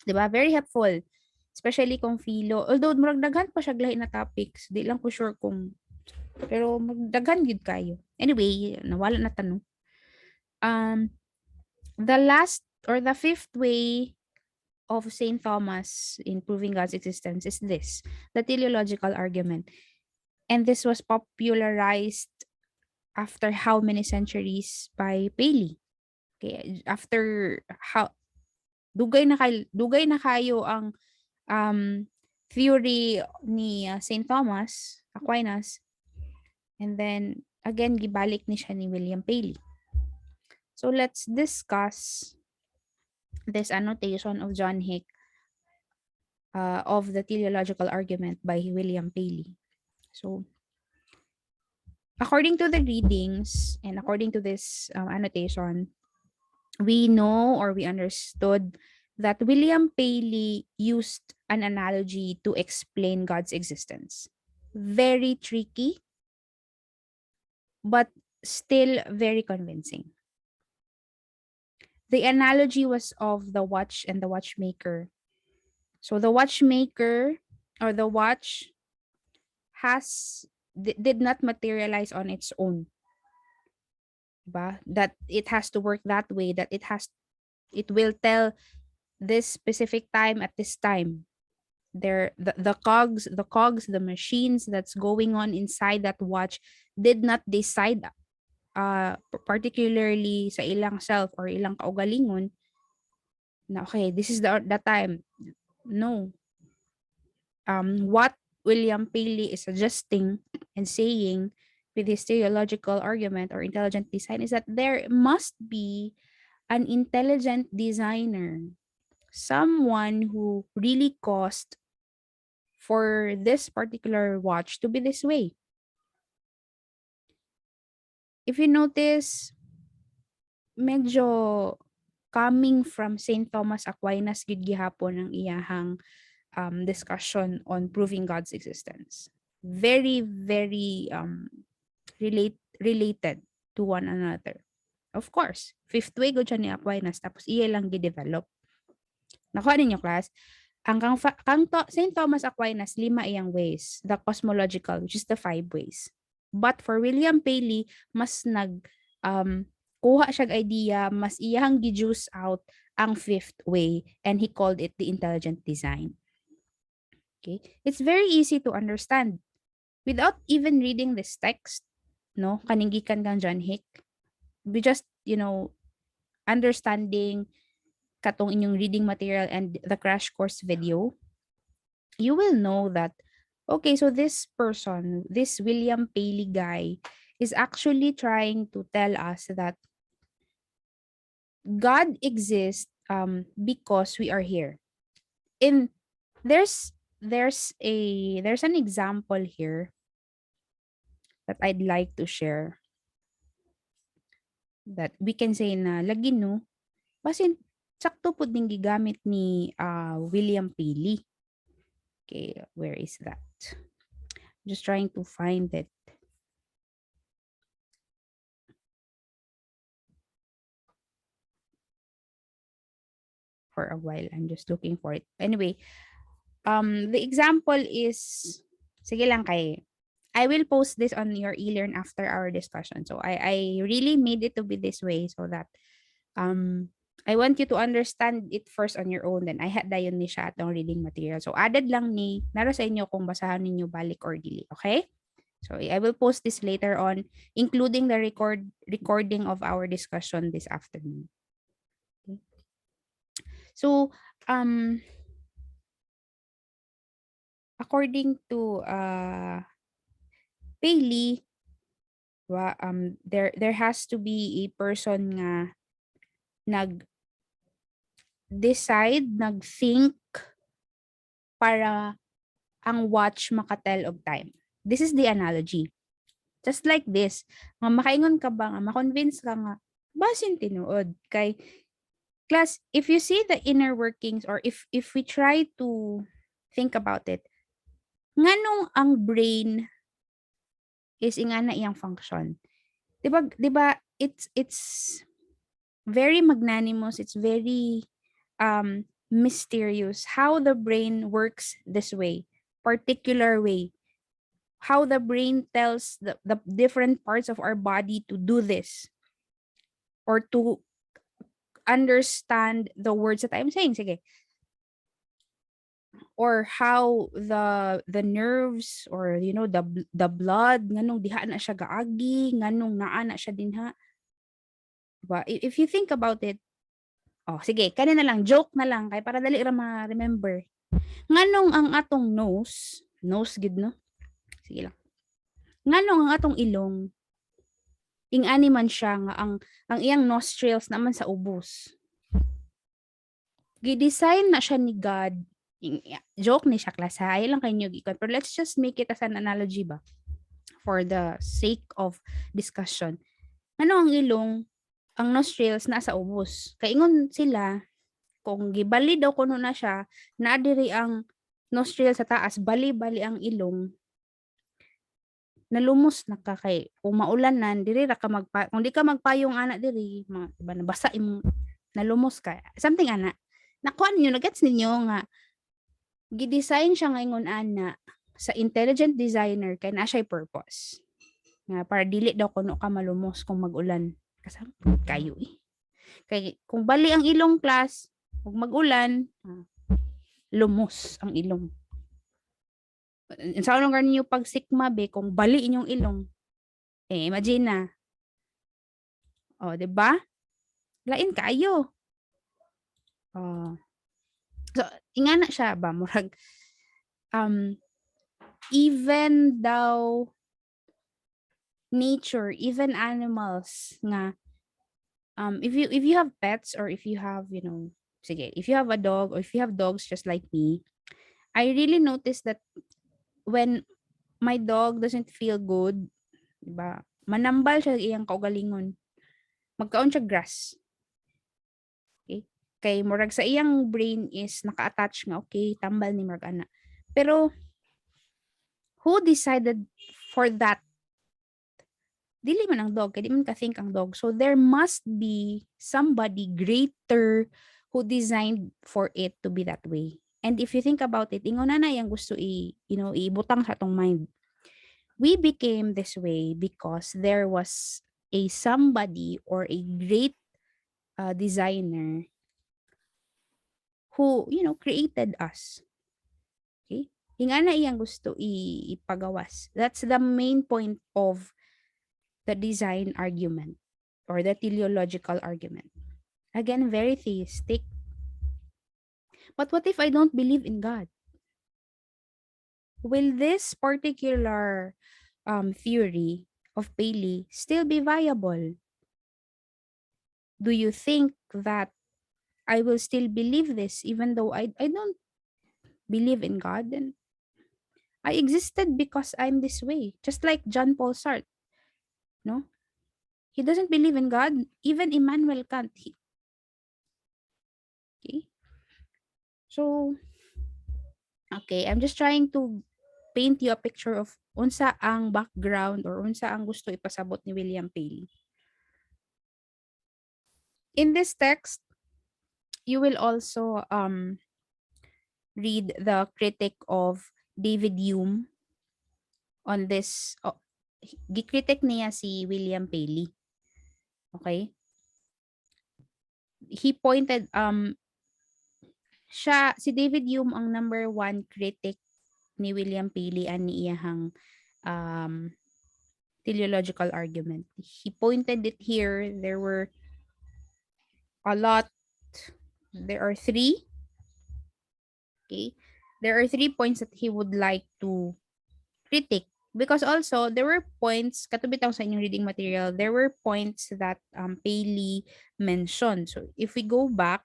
'Di ba? Very helpful. Especially kung philo. Although murag daghan pa siya lahi na topics, di lang ko sure kung, pero magdaghan gid kayo. Anyway, nawala na tanong. The last or the 5th way of Saint Thomas in proving God's existence is this, the teleological argument. And this was popularized after how many centuries by Paley? Okay, after how dugay na kayo ang theory ni Saint Thomas Aquinas, and then again gibalik ni siya ni William Paley. So let's discuss this annotation of John Hick of the teleological argument by William Paley. So according to the readings and according to this annotation, we know or we understood that William Paley used an analogy to explain God's existence. Very tricky, but still very convincing. The analogy was of the watch and the watchmaker. So the watchmaker or the watch did not materialize on its own. Diba? That it has to work that way, that it will tell this specific time at this time. The cogs, the machines that's going on inside that watch did not decide particularly sa ilang self or ilang kaugalingon na okay, this is the time. No. What William Paley is suggesting and saying with his theological argument or intelligent design is that there must be an intelligent designer, someone who really caused for this particular watch to be this way. If you notice, medyo coming from St. Thomas Aquinas gid gihapon ang iyahang discussion on proving God's existence. Very, very related to one another. Of course, fifth way gud siya ni Aquinas tapos iya lang gi-develop. Nakuha ninyo class? Ang St. Thomas Aquinas, 5 iyang ways. The cosmological, which is the 5 ways. But for William Paley, mas kuha siyang idea, mas iyang gi-juice out ang 5th way and he called it the intelligent design. Okay? It's very easy to understand. Without even reading this text, no, kaninggikan kang John Hick, we just, understanding katong inyong reading material and the crash course video, you will know that, okay, so this person, this William Paley guy, is actually trying to tell us that God exists because we are here. And there's an example here that I'd like to share that we can say na lagi no basin sakto po ding gigamit ni William Paley. Okay, where is that? Just trying to find it. For a while, I'm just looking for it. Anyway, the example is, sige lang kay, I will post this on your e-learn after our discussion. So I really made it to be this way so that I want you to understand it first on your own. Then I had dayon ni siya atong reading material. So added lang ni naro sa inyo kung basahan ninyo balik or dili. Okay? So I will post this later on, including the recording of our discussion this afternoon. Okay. So according to Paley, there has to be a person nga nag-think para ang watch makatel og time. This is the analogy. Just like this, nga makaingon ka ba nga, makonvince ka nga, basin tinuod. Kay, class, if you see the inner workings or if we try to think about it, nganong ang brain is ingana iyang function. Diba it's very magnanimous, it's very mysterious how the brain works this way, particular way. How the brain tells the different parts of our body to do this or to understand the words that I'm saying. Sige. Or how the nerves or the blood nganong diha na siya gaagi, nganong naa na siya dinha. Diba? If you think about it, sige, kanina lang, joke na lang kay para dali ra ma-remember. Nganong ang atong nose gid no? Sige lang. Nganong ang atong ilong ingani man siya nga ang iyang nostrils naman sa ubos. Gi-design na siya ni God. Joke ni siya class ha. Ay lang kayo gikon. Pero let's just make it as an analogy ba? For the sake of discussion. Ano ang ilong ang nostrils nasa ubos. Kay ingon sila, kung gibali daw kuno na siya, naadiri ang nostril sa taas, bali-bali ang ilong, nalumos na ka kay kung maulanan diri ra ka kung di ka magpayong ana diri diba nabasa imong nalumos ka something ana nakuha ninyo nagets ninyo nga gidesign siya ngayon ana sa intelligent designer kay na siya purpose nga para dili daw kuno ka malumos kung magulan kasi kayo kay kung bali ang ilong class kung magulan lumos ang ilong. Sa unang ninyo pag sikma be kung bali inyong ilong. Imagine na. Oh, 'di ba? Lain kayo. Oh. So, ingana siya ba murag even daw nature, even animals nga if you have pets or if you have, sige, if you have a dog or if you have dogs just like me, I really noticed that when my dog doesn't feel good, diba? Manambal siya iyang kaugalingon. Magkaon siya grass. Okay? Kay murag sa iyang brain is naka-attach nga okay, tambal ni murag ana. Pero who decided for that? Dili man ang dog, kay di man ka-think ang dog. So there must be somebody greater who designed for it to be that way. And if you think about it, ingon na yang gusto ibutang sa atong mind. We became this way because there was a somebody or a great designer who, created us. Okay? Ingana iyang gusto ipagawas. That's the main point of the design argument or the teleological argument. Again, very theistic. But what if I don't believe in God? Will this particular theory of Paley still be viable? Do you think that I will still believe this even though I don't believe in God? And I existed because I'm this way. Just like John Paul Sartre. No? He doesn't believe in God. Even Immanuel Kant. Okay? So, okay, I'm just trying to paint you a picture of unsa ang background or unsa ang gusto ipasabot ni William Paley. In this text, you will also read the critic of David Hume on this. Gikritik niya si William Paley. Okay? He pointed, si David Hume ang number 1 critic ni William Paley ani iyahang teleological argument. He pointed it here. There were a lot. There are 3. Okay? There are 3 points that he would like to critique. Because also, there were points, katubitaw sa inyong reading material, there were points that Paley mentioned. So, if we go back,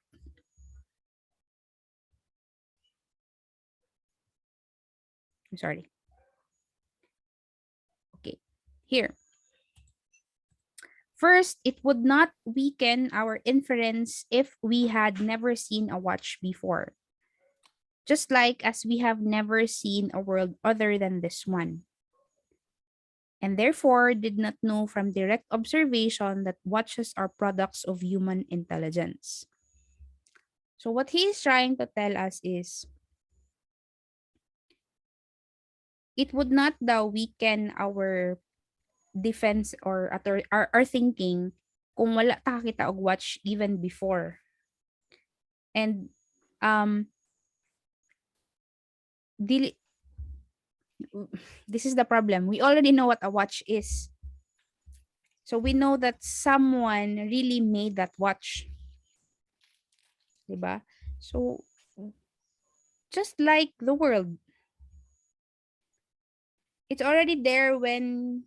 I'm sorry. Okay, here. First, it would not weaken our inference if we had never seen a watch before. Just like as we have never seen a world other than this one. And therefore did not know from direct observation that watches are products of human intelligence. So what he is trying to tell us is, it would not weaken our defense or our thinking kung wala ta kita og watch even before. And this is the problem. We already know what a watch is. So we know that someone really made that watch. Diba? So just like the world, it's already there when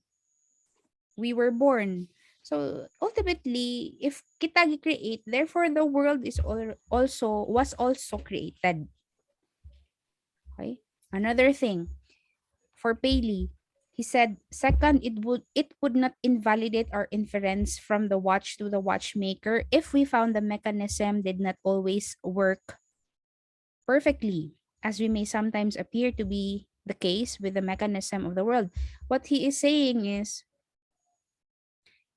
we were born. So ultimately, if kita create, therefore the world was also created. Okay? Another thing for Paley, He said, second, it would not invalidate our inference from the watch to the watchmaker if we found the mechanism did not always work perfectly, as we may sometimes appear to be the case with the mechanism of the world. What he is saying is,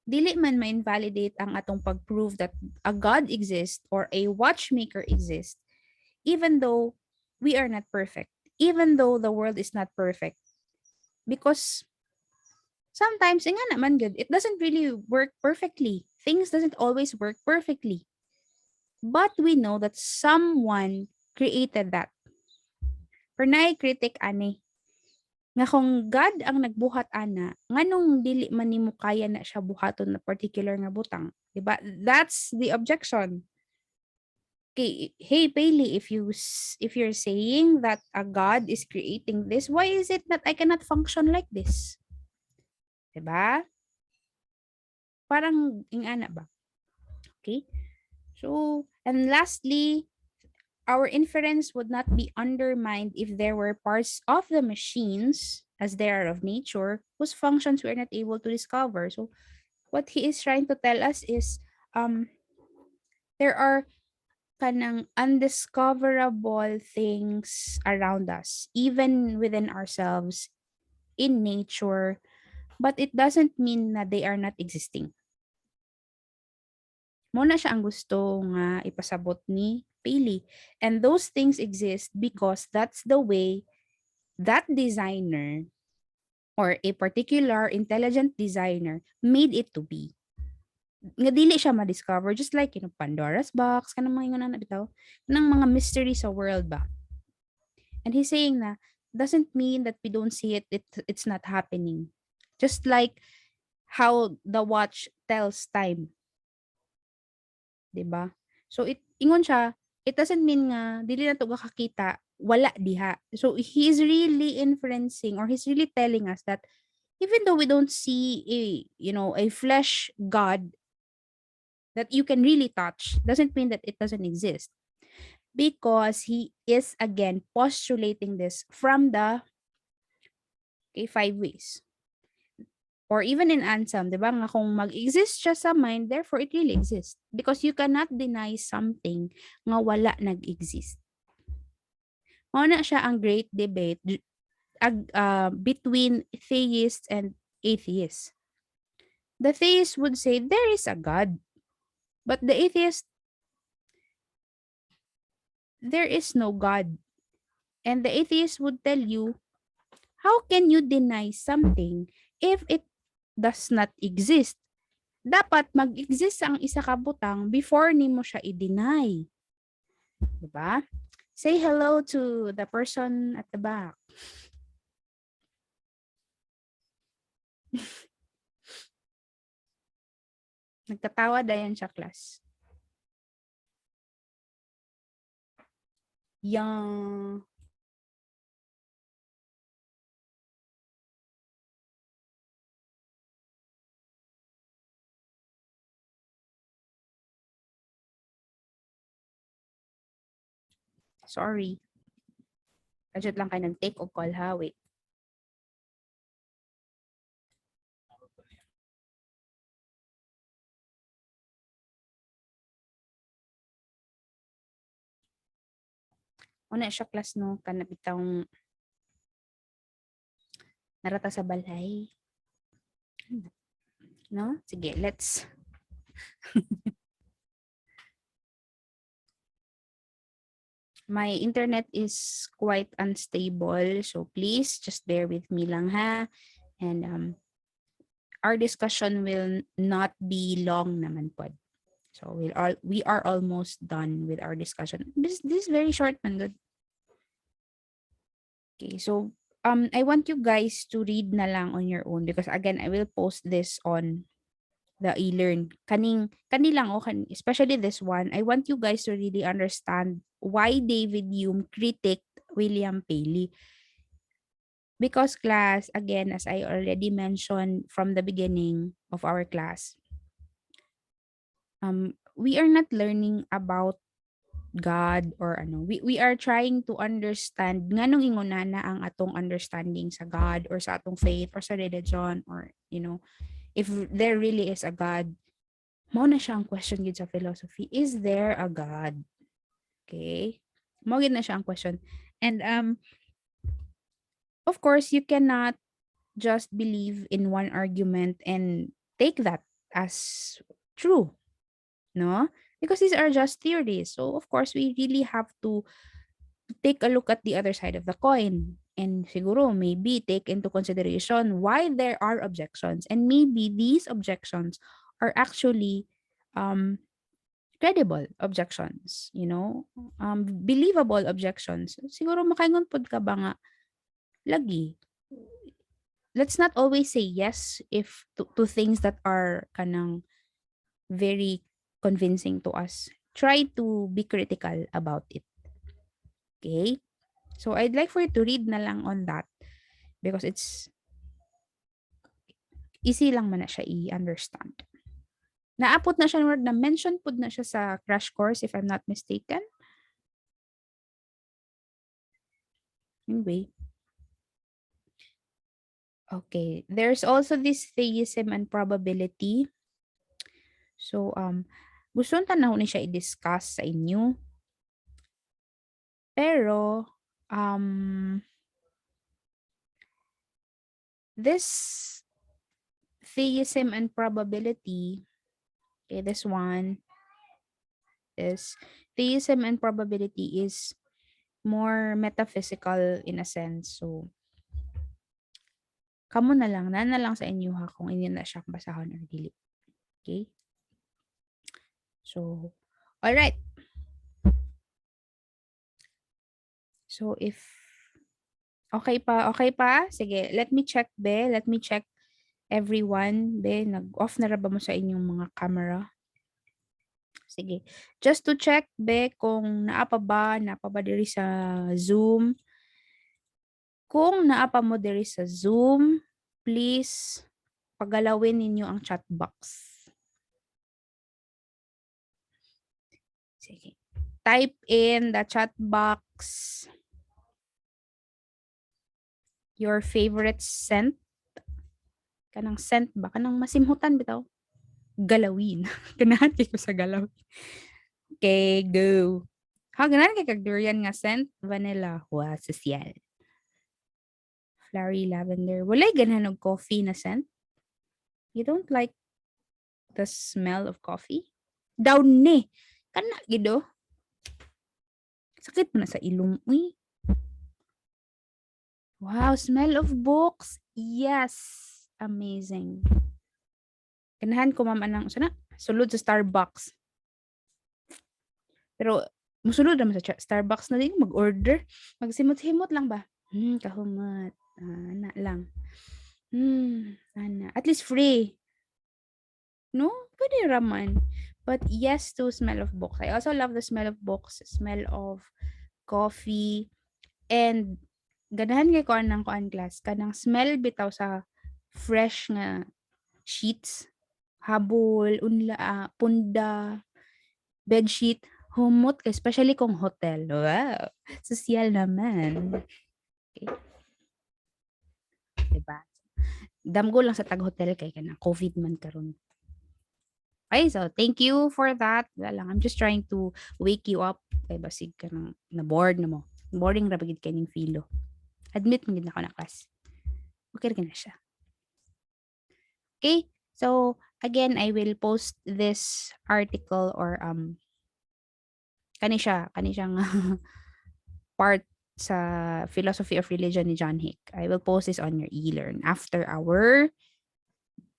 dili man ma-invalidate ang atong pag-prove that a God exists or a watchmaker exists, even though we are not perfect, even though the world is not perfect. Because sometimes, nga naman good, it doesn't really work perfectly. Things doesn't always work perfectly. But we know that someone created that. Pero critic ani, nga kung God ang nagbuhat ana, nganong dili man nimo kaya na siya buhaton na particular nga butang, diba? That's the objection. Okay, hey Bailey, if you're saying that a God is creating this, why is it that I cannot function like this? Diba? Parang ingana ba? Okay? So, and lastly, our inference would not be undermined if there were parts of the machines, as they are of nature, whose functions we are not able to discover. So, what he is trying to tell us is, there are kanang undiscoverable things around us, even within ourselves, in nature, but it doesn't mean na they are not existing. Muna siya ang gusto nga ipasabot ni Paley. And those things exist because that's the way that designer or a particular intelligent designer made it to be. Nga dili siya ma-discover, just like, Pandora's box, kanang mga ingon na bitaw, ng mga mystery sa world ba. And he's saying na, doesn't mean that we don't see it, it's not happening. Just like how the watch tells time. 'Di ba? So ingon siya, it doesn't mean nga dili na to kakita, wala diha. So he's really inferencing, or he's really telling us that even though we don't see a flesh God that you can really touch, doesn't mean that it doesn't exist. Because he is again postulating this from the five ways. Or even in Ansam, di ba, nga kung mag-exist siya sa mind, therefore it really exists. Because you cannot deny something nga wala nag-exist. Muna siya ang great debate between theists and atheists. The theist would say there is a God. But the atheist, there is no God. And the atheist would tell you, how can you deny something if it does not exist? Dapat mag-exist ang isa ka butang before nimo siya i-deny. Diba? Say hello to the person at the back. Nagtatawa dayan siya, class. Yang. Sorry. Kadjot lang kayo nag-take o call, ha? Wait. Una siya, class, no? Kanabitang narata sa balay. No? Sige, let's... My internet is quite unstable, so please just bear with me lang, ha? And our discussion will not be long naman po. So we are almost done with our discussion. This is very short man, good. Okay, so I want you guys to read na lang on your own, because again, I will post this on the e-learn. Kani lang, especially this one, I want you guys to really understand why David Hume critiqued William Paley. Because class, again, as I already mentioned from the beginning of our class, we are not learning about God or ano. We are trying to understand nganong ingunana ang atong understanding sa God or sa atong faith or sa religion or if there really is a God. Mao na siya ang question gid sa philosophy. Is there a God? Okay? Mao gid na siya ang question. And of course, you cannot just believe in one argument and take that as true, no? Because these are just theories. So of course, we really have to take a look at the other side of the coin and siguro maybe take into consideration why there are objections and maybe these objections are actually um credible objections, believable objections. Siguro makaingon pod ka ba nga lagi. Let's not always say yes if to things that are kanang very convincing to us. Try to be critical about it. Okay? So I'd like for you to read na lang on that because it's easy lang man na siya i-understand. Naapot na siya word na mention pud na siya sa crash course if I'm not mistaken. Anyway. Okay, there's also this theism and probability. So gusto tanaw ni siya i-discuss sa inyo. Pero this theism and probability, okay, this one is theism and probability is more metaphysical in a sense. So kamo na lang sa inyo ha kung inyo na siya basahon or dili. Okay? So, all right. So if okay pa? Sige, let me check be. Let me check everyone. Be, nag-off na ra ba mo sa inyong mga camera? Sige. Just to check be kung naapa ba diri sa Zoom. Kung naapa mo diri sa Zoom, please pagalawin ninyo ang chat box. Sige. Type in the chat box your favorite scent. Kanang scent ba? Kanang masimhutan bitaw. Galawin. Ganahan kay ko sa galawin. Okay, go. Ganahan kay kag durian nga scent. Vanilla. Wow, sosyal. Flowery lavender. Walay ganahan og coffee na scent? You don't like the smell of coffee? Down ni. Kana gido. Sakit mo na sa ilong. Uy. Wow, smell of books. Yes. Amazing. Ganahan ko ma'am anang sana sulod sa Starbucks. Pero musulod naman sa Starbucks na din mag-order. Magsimot-himot lang ba? Kahumot. Ana lang. Ana. At least free. No? Pwede raman. But yes to smell of books. I also love the smell of books, smell of coffee, and ganahan kay ko anang kuan class. Kanang smell bitaw sa fresh nga sheets, habol, unla, punda, bedsheet, humot, especially kung hotel. Wow. Sosyal naman. Okay. Diba? Damgo lang sa tag-hotel kay kanang COVID man karon. Okay, so thank you for that. Wala lang, I'm just trying to wake you up. Kay basig ka nang na-bored na mo. Boring ra bagid kaning filo. Admit mo gid na ako na class. Okay ra na siya. Okay, so again, I will post this article or kani siyang part sa Philosophy of Religion ni John Hick. I will post this on your e-learn after our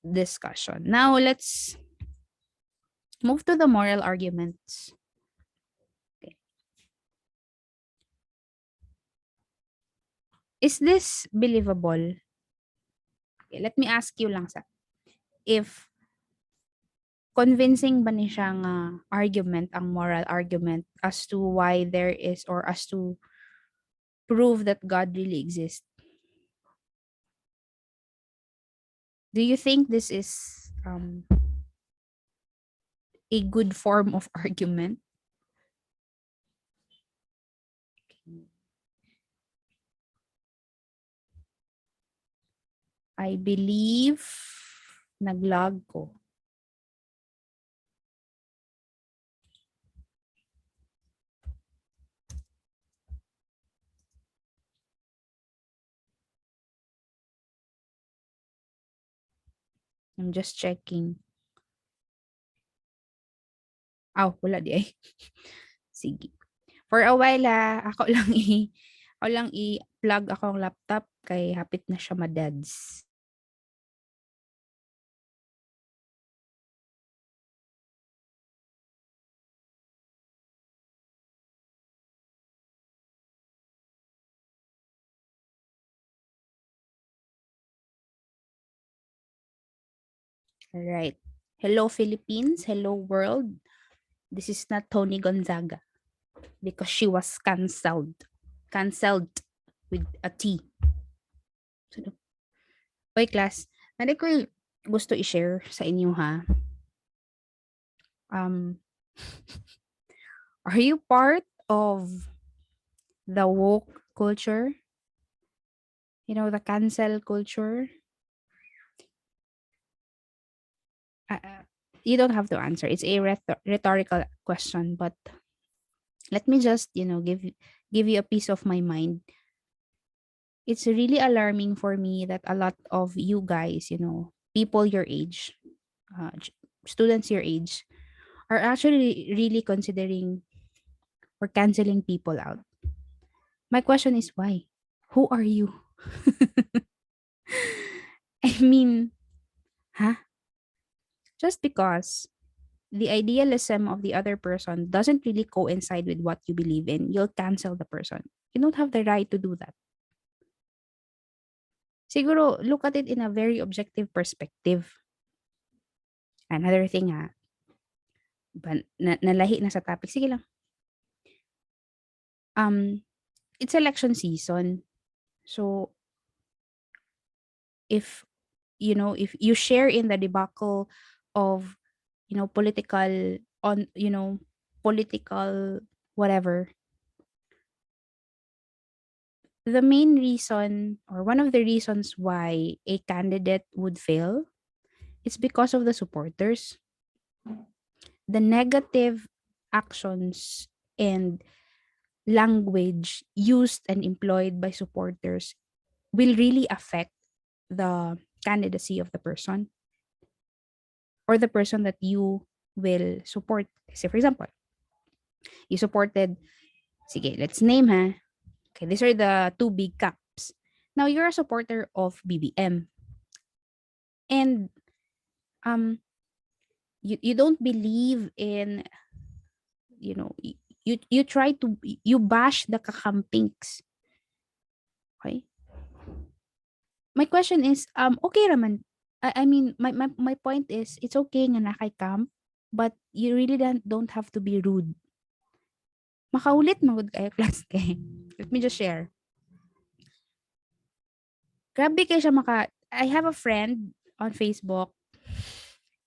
discussion. Now, let's move to the moral arguments. Okay. Is this believable? Okay, let me ask you lang sa if convincing ba ni siyang argument, ang moral argument as to why there is or as to prove that God really exists. Do you think this is a good form of argument? I believe nag-log ko. I'm just checking. Wala di ay. Sige. For a while ako lang i-plug akong laptop kay hapit na siya madads. Alright. Hello Philippines, hello world. This is not Tony Gonzaga because she was cancelled. Cancelled with a T. So, oy class, nari ko gusto i-share sa inyo ha. Are you part of the woke culture? You know, the cancel culture? You don't have to answer. It's a rhetorical question, but let me just, give you a piece of my mind. It's really alarming for me that a lot of you guys, people your age, students your age, are actually really considering or canceling people out. My question is why? Who are you? I mean, huh? Just because the idealism of the other person doesn't really coincide with what you believe in, you'll cancel the person. You don't have the right to do that. Siguro, look at it in a very objective perspective. Another thing nalahi na sa topic. Sige lang. It's election season. So, if you share in the debacle of, political whatever, the main reason or one of the reasons why a candidate would fail is because of the supporters. The negative actions and language used and employed by supporters will really affect the candidacy of the person or the person that you will support. Say, for example, you supported, sige, let's name okay, these are the two big caps. Now, you're a supporter of BBM. And you don't believe in, you try to, you bash the kakampings. Okay? My question is, okay raman. I mean, my point is, it's okay nga nakay camp, but you really don't have to be rude. Makaulit magud kayo class kay. Let me just share. Grabe kay siya I have a friend on Facebook.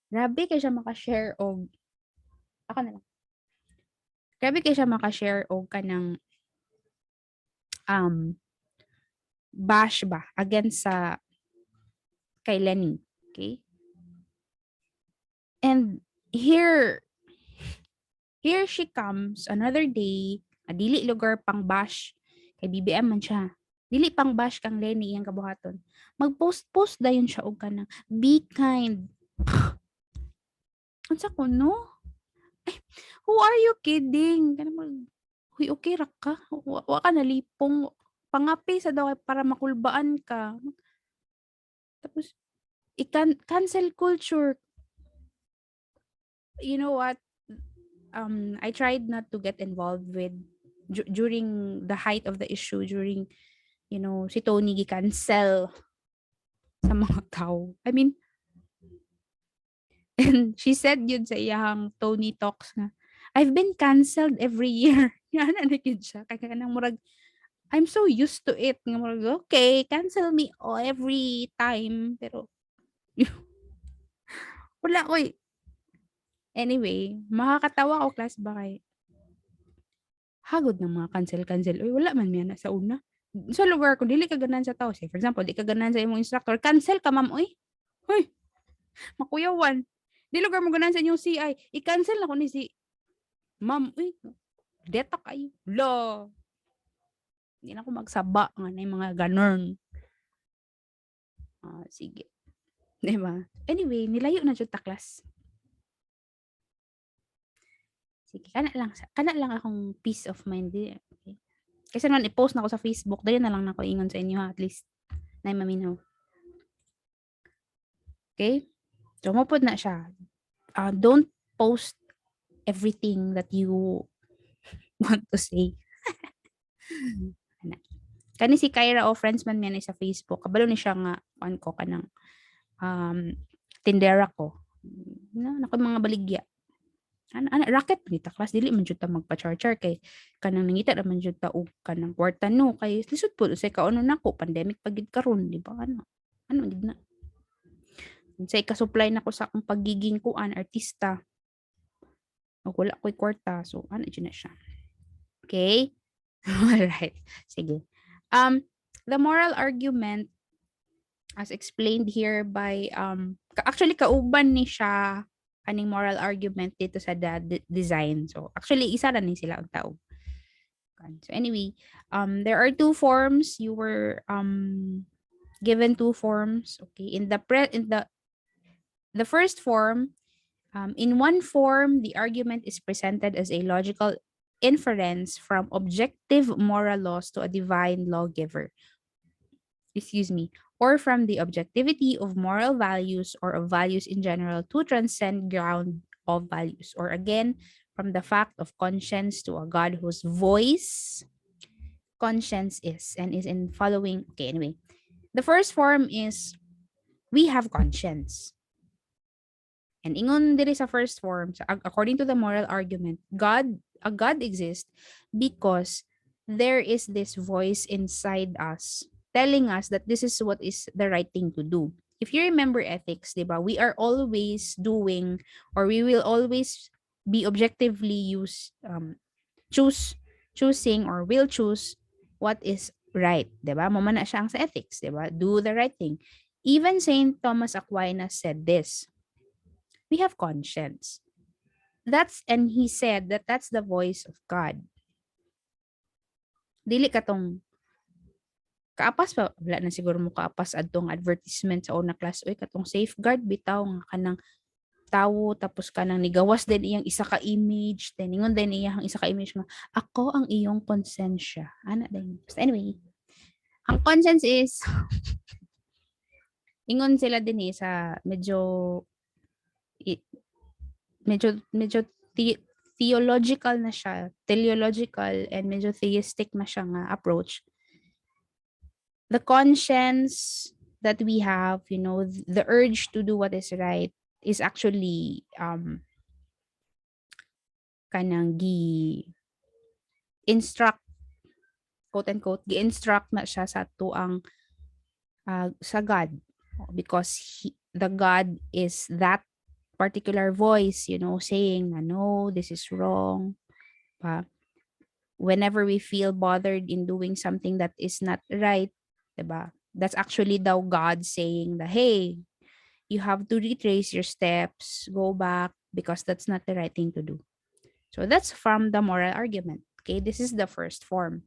Grabe kay siya maka-share og ako na lang. Grabe kay siya maka-share og kanang bash ba against sa kay Lenny. Okay? And here she comes another day, dili lugar pang bash kay BBM man siya. Dili pang bash kang Lenny iyang kabuhaton. Mag-post dayon siya og kanang be kind. Unsa ko no? Ay, who are you kidding? Kanang huy okay ra ka. Wa ka nalipong pangapi sa daw para makulbaan ka. Tapos cancel culture. You know what? I tried not to get involved with during the height of the issue, during, si Tony gi-cancel sa mga tao. I mean, and she said yun sa iyang Tony Talks nga, I've been canceled every year. Yan, ano yun siya. Kaya nang murag, I'm so used to it. Nga murag, okay, cancel me every time. Pero, wala ko eh. Anyway, makakatawa ko class ba kay hagod ng mga cancel. Uy, wala man yan sa una. sa lugar ko dili ka ganahan sa tao. Say for example, di ka ganahan sa imong instructor, cancel ka ma'am oy. Hoy, makuyawan. Di lugar mo ganahan sa inyong CI, i-cancel na ko ni si ma'am uy. Deta kayo. Lo. Hindi na ako magsaba nga na yung mga ganon. Sige. Diba? Anyway, nilayo na jud ta class. Sige, kana lang akong peace of mind. Okay. Kasi naman i-post na ako sa Facebook, dayon na lang nako ingon sa inyo ha, at least na maminaw. Okay? So, mapod na siya. Don't post everything that you want to say. Kani si Kyra o friends man niya sa Facebook, kabalo ni siya nga ko kanang tindera ko. Nako mga baligya. Racket nita class dili man jud ta magpa-charger kay kanang nangita naman jud ta og kanang kwarta no kay lisod pud usay kaono nako pandemic pagid karon di ba ano gid na say ka-supply nako sa akong pagiging kuan artista o wala ko'y kwarta so ano jud na siya. Okay. All right, sige. The moral argument as explained here by actually kauban ni siya kaning moral argument dito sa design. So actually isa na ni sila ang tao. So anyway, there are two forms. You were given two forms. Okay, in the first form, in one form, the argument is presented as a logical inference from objective moral laws to a divine lawgiver. Or from the objectivity of moral values or of values in general to transcend ground of values. Or again, from the fact of conscience to a God whose voice conscience is and is in following. Okay, anyway. The first form is we have conscience. And ingon diri sa first form, according to the moral argument, God exists because there is this voice inside us telling us that this is what is the right thing to do. If you remember ethics, diba, we are always doing, or we will always be objectively choosing or will choose what is right, diba? Mamana siya ang sa ethics, diba? Do the right thing. Even Saint Thomas Aquinas said this. We have conscience. And he said that that's the voice of God. Dili katong kaapas pa, wala na siguro mo kaapas adtong advertisement sa una class, oy katong safeguard bitaw nga kanang tawo tapos kanang nigawas din iyang isa ka image, then ingon din iyang isa ka image nga ako ang iyong konsensya. Ana din. But anyway, ang conscience is ingon sila din sa medyo theological na siya, teleological and medyo theistic na siya nga approach. The conscience that we have, the urge to do what is right is actually kanang instruct, quote unquote, gi-instruct na siya sa tuang sa God because the God is that particular voice, saying na no, this is wrong. Whenever we feel bothered in doing something that is not right, diba? That's actually daw God saying that, hey, you have to retrace your steps, go back, because that's not the right thing to do. So that's from the moral argument. Okay, this is the first form.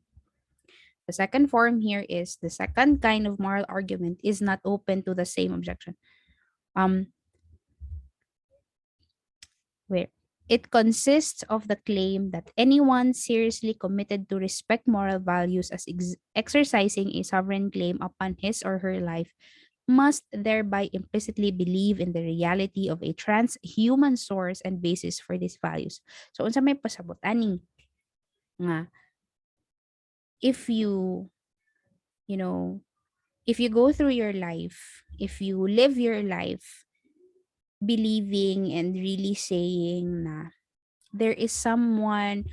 The second form here is the second kind of moral argument is not open to the same objection. Where it consists of the claim that anyone seriously committed to respect moral values as exercising a sovereign claim upon his or her life must thereby implicitly believe in the reality of a transhuman source and basis for these values. So, unsa may pasabot ani nga if you go through your life, if you live your life believing and really saying na there is someone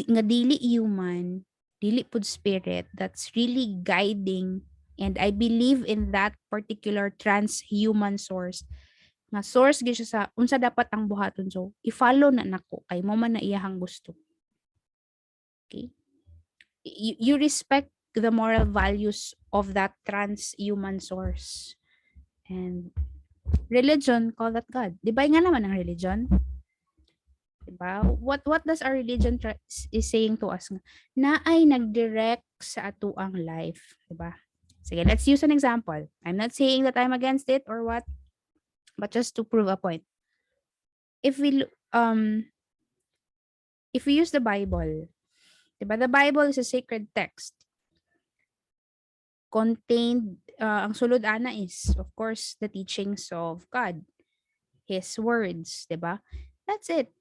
nga dili human, dili pud spirit that's really guiding, and I believe in that particular transhuman source nga source gyud siya sa unsa dapat ang buhaton, so i-follow na nako kay mo man na iyahang gusto. Okay, you respect the moral values of that transhuman source. And religion, call that God. Di ba nga naman ang religion? Diba? What does our religion is saying to us? Na ay nagdirect sa atuang life. Diba? Sige, let's use an example. I'm not saying that I'm against it or what, but just to prove a point. If we use the Bible, diba? The Bible is a sacred text. Contained, ang sulod ana is, of course, the teachings of God. His words, diba? That's it.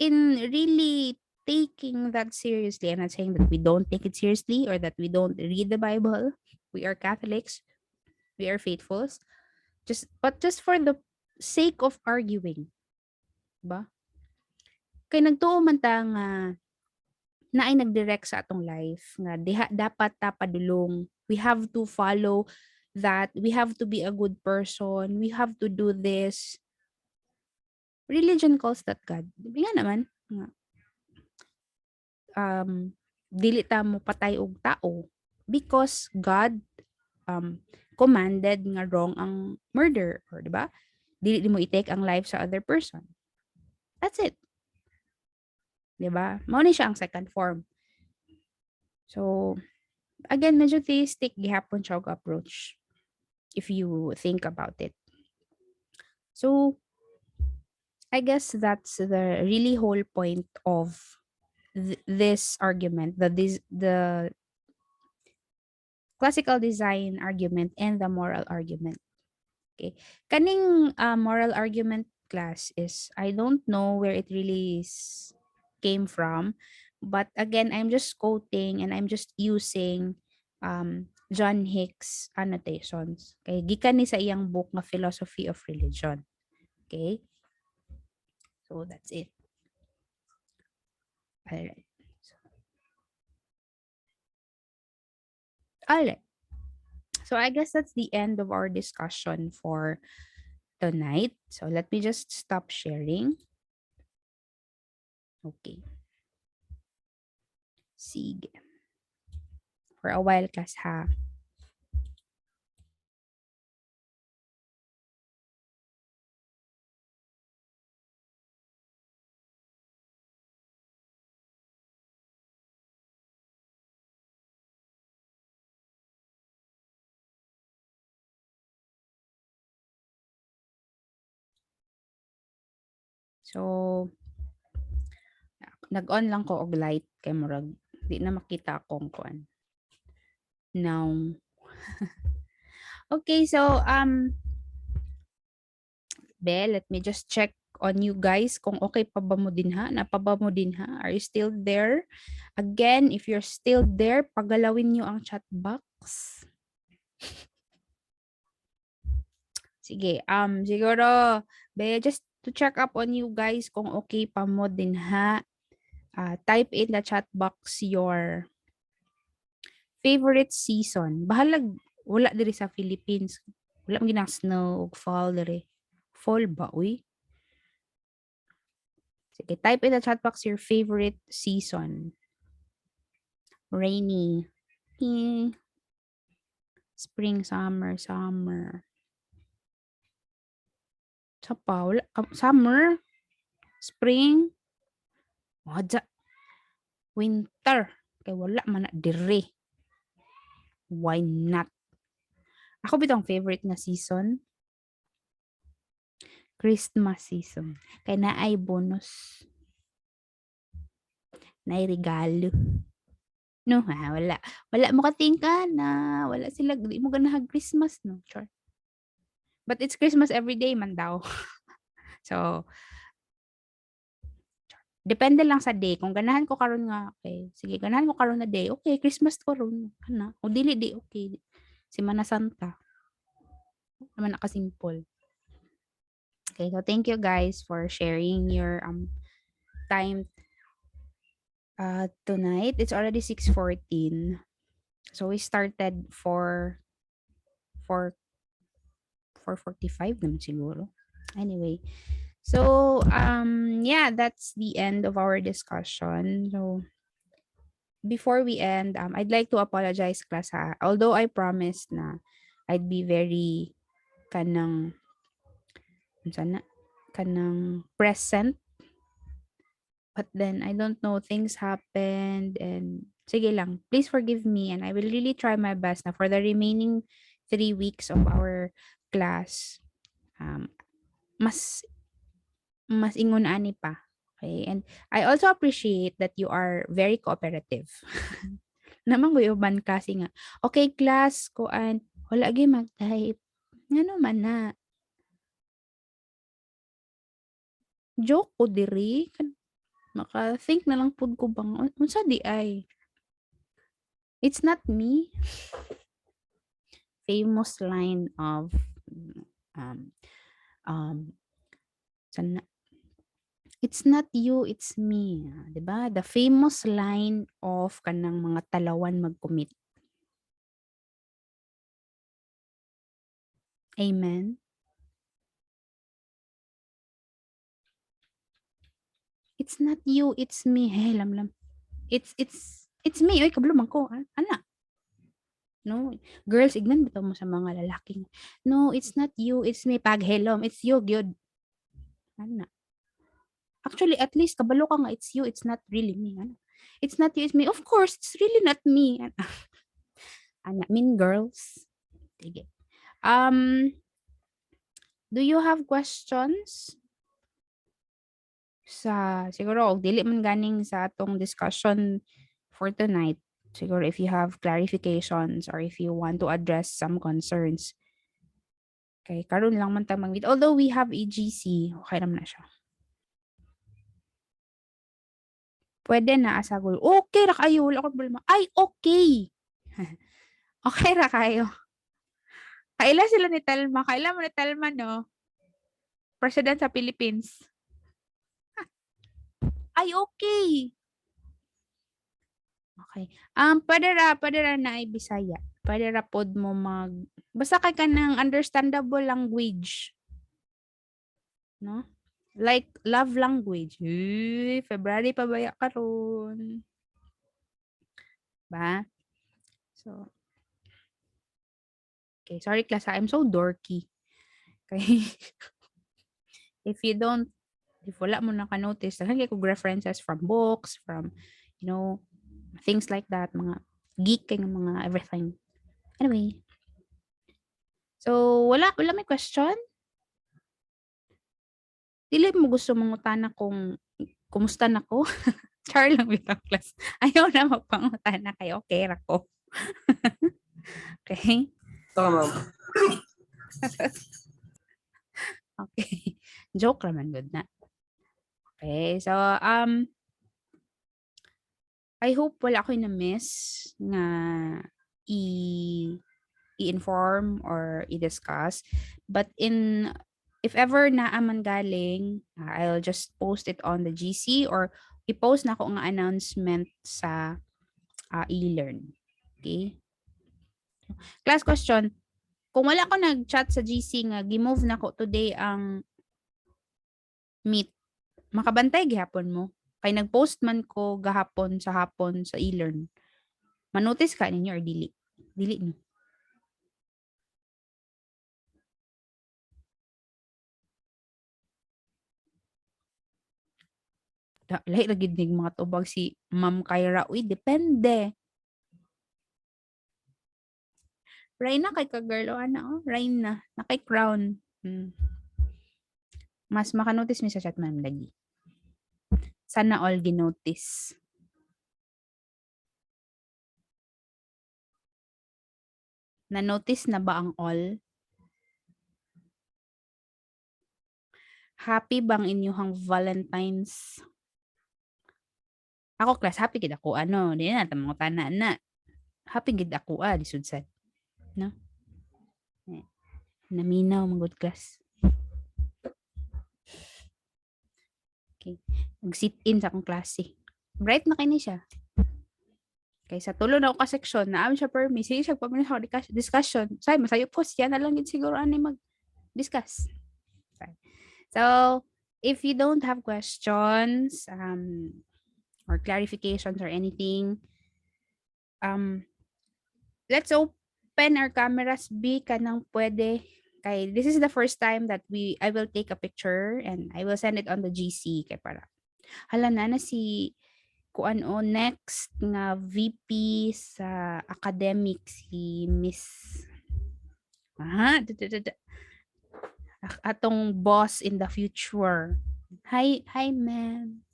In really taking that seriously, I'm not saying that we don't take it seriously or that we don't read the Bible. We are Catholics. We are faithfuls. But just for the sake of arguing, ba? Kay nagtuo man ta nga na ay nagdirect sa atong life nga diha dapat ta padulong. We have to follow that. We have to be a good person. We have to do this. Religion calls that God. Di nga naman nga dili ta mo patay og tao because God commanded nga wrong ang murder, or di ba? Dili mo i-take ang life sa other person. That's it. Di ba? Mao ni siya ang second form. So again, medyo theistic gihapon siya og approach if you think about it. So I guess that's the really whole point of this argument, the classical design argument and the moral argument. Okay. Kaning moral argument class is, I don't know where it really came from, but again, I'm just quoting and I'm just using John Hicks annotations. Okay, gikan ni sa iyang book nga Philosophy of Religion. Okay? So that's it. Alright. Alright. So I guess that's the end of our discussion for tonight. So let me just stop sharing. Okay. Sige. For a while, class ha. So, nag-on lang ko og light kay murag di na makita akong kuan. Now. Okay, so let me just check on you guys kung okay pa ba mo din ha? Napaba mo din ha? Are you still there? Again, if you're still there, pagalawin niyo ang chat box. Sige, siguro, just to check up on you guys kung okay pa mo din ha. Type in the chat box your favorite season. Bahalag, wala diri sa Philippines. Wala mo ginang snow o fall diri. Fall ba, uy? Sige, type in the chat box your favorite season. Rainy. Spring, summer. Sapa, wala. Summer. Spring. Wadja. Winter. Kaya wala man na diri. Why not? Ako bitong favorite nga season. Christmas season. Kaya na ay bonus. Na ay regalo. No, wala. Wala mo katingka na. Wala sila. Di mo ganahag Christmas, no? Sure. But it's Christmas every day man daw. So, depende lang sa day. Kung ganahan ko karon nga, okay. Sige, ganahan ko karon na day. Okay, Christmas ko ron. Ana. O dili di, okay. Semana Santa. Naman nakasimple. Okay, so thank you guys for sharing your time tonight. It's already 6:14. So we started for 4:45 naman siguro. Anyway, so yeah, that's the end of our discussion. So before we end, I'd like to apologize, class, ha. Although I promised na I'd be very kanang sana kanang present, but then I don't know, things happened, and sige lang, please forgive me, and I will really try my best na for the remaining 3 weeks of our class, um, mas ingon ani pa. Okay? And I also appreciate that you are very cooperative. Namang guyuban kasi nga, okay class, kuan, wala gyud mag-type. Ngano man na. Joke ko diri. Maka-think na lang pud ko bang, unsa di ay. It's not me. Famous line of um um sana, it's not you, it's me. 'Di ba? The famous line of kanang mga talawan mag-commit. Amen. It's not you, it's me. Hey, lamlam. It's me. Oy, kablo man ko. Ana. No, girls, ignan bitaw mo sa mga lalaking. No, it's not you, it's me. Pag helom, it's you, gyud. Ana. Actually, at least kabalo ka nga, it's you, it's not really me. Ano? It's not you, it's me. Of course, it's really not me. Ana, mean girls. Sige. Do you have questions? Sa siguro dili man ganing sa atong discussion for tonight. Siguro if you have clarifications or if you want to address some concerns. Okay, karon lang man ta mag-meet. Although we have EGC, okay naman na siya. Pwede na asagol. Okay ra kayo, wala ko problema. Ay, okay. Okay ra kayo. Kaila sila ni Telma. Kaila mo ni Telma, no? President sa Philippines. Ay, okay. Okay. Pwede ra na ay Bisaya. Pwede ra pod mo basta kay ka ng understandable language. No? Like love language. February pa baya karon. Ba? So, okay, sorry class, I'm so dorky. Okay. if wala mo naka-notice, daghan kay kog references from books, from, things like that, mga geek kay mga everything. Anyway. So, wala may question? Dili mo gusto mangutana kung kumusta na ko? Char lang bitaw class. Ayaw na magpangutana kay okay ra ko. Okay? Ito ma'am. Okay. Joke naman good na. Okay, so I hope wala ko na-miss nga i-inform or i-discuss. But if ever naaman galing, I'll just post it on the GC or i-post na ko nga announcement sa e-learn. Okay? Class question, kung wala ko nag-chat sa GC nga gi-move na ko today ang meet, makabantay gihapon mo. Kay nag-post man ko gahapon sa e-learn. Manotice ka ninyo or dili? Dili no. Lahi ra gid ning mga tubag si Ma'am Kyra. Uy, depende. Raina kay ka girl o ana, Raina, na kay crown. Mas maka-notice mi sa chat man lagi. Sana all ginotice. Na-notice na ba ang all? Happy bang inyong Valentine's? Ako class, happy gid ako. Di na ta mga tanan na. Happy gid ako di sudsad. No? Naminaw mga good class. Okay. Mag-sit in sa akong klase. Bright na kini siya. Okay, sa tulo na ako ka-section, naam siya permis. Sige siya pag sa discussion. Say, masayo po siya na lang yun siguro ani mag-discuss. So, if you don't have questions or clarifications or anything, let's open our cameras. B kanang pwede. Kay this is the first time that I will take a picture and I will send it on the GC kay para. Hala na si kuan o next nga VP sa academic si Miss atong boss in the future. Hi ma'am.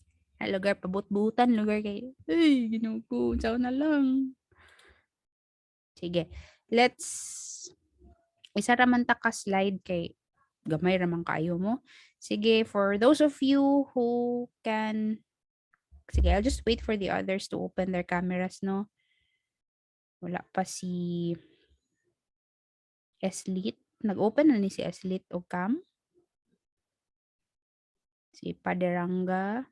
Lugar pabut-butan lugar kay. Ay, ginoo ko, unsa na lang. Sige. Isa raman ta ka slide kay gamay raman kayo mo. Sige, for those of you who can sige, I'll just wait for the others to open their cameras, no? Wala pa si Eslit. Nag-open na ni si Eslit o cam. Si Paderanga.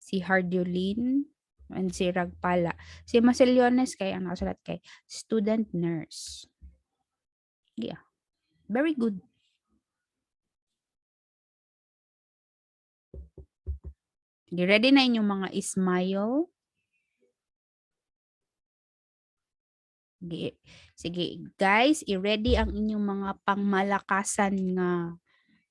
Si Hardulin. And si Ragpala. Si Masiliones kay ang nakasulat kay student nurse. Yeah. Very good. Sige, ready na inyong mga smile? Sige, guys, i-ready ang inyong mga pangmalakasan nga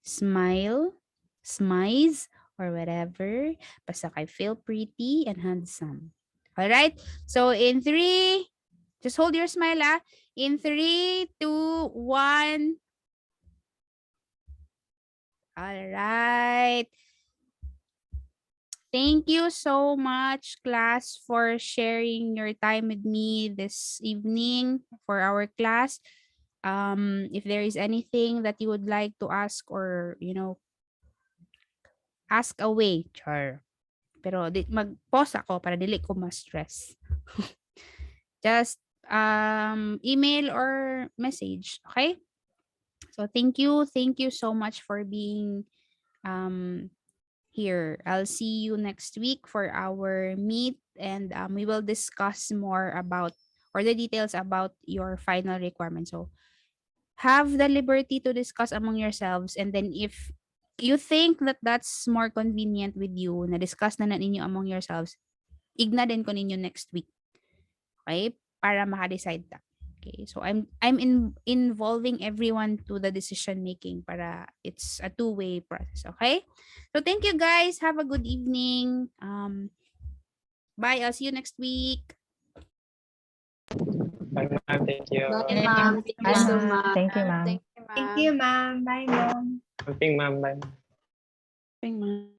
smile, smize, or whatever. Basta kay feel pretty and handsome. Alright? So, in 3, just hold your smile, ah. In 3, 2, 1. Alright. Thank you so much, class, for sharing your time with me this evening for our class. If there is anything that you would like to ask or, ask away, char. Pero mag-pause ako para dili ko ma-stress. Just email or message, okay? So thank you so much for being here. I'll see you next week for our meet and we will discuss more about or the details about your final requirements. So have the liberty to discuss among yourselves, and then if you think that that's more convenient with you, na discuss na ninyo among yourselves, igna din ko ninyo next week. Okay? Para maka-decide ta. Okay, so I'm involving everyone to the decision making para it's a two-way process, okay? So thank you guys. Have a good evening. Bye. I'll see you next week. Bye, ma'am. Thank you. Bye, ma'am. Thank you so much. Thank you, ma'am. Thank you, ma'am. Bye, ma'am. Thank you, ma'am. Bye. Bye, ma'am.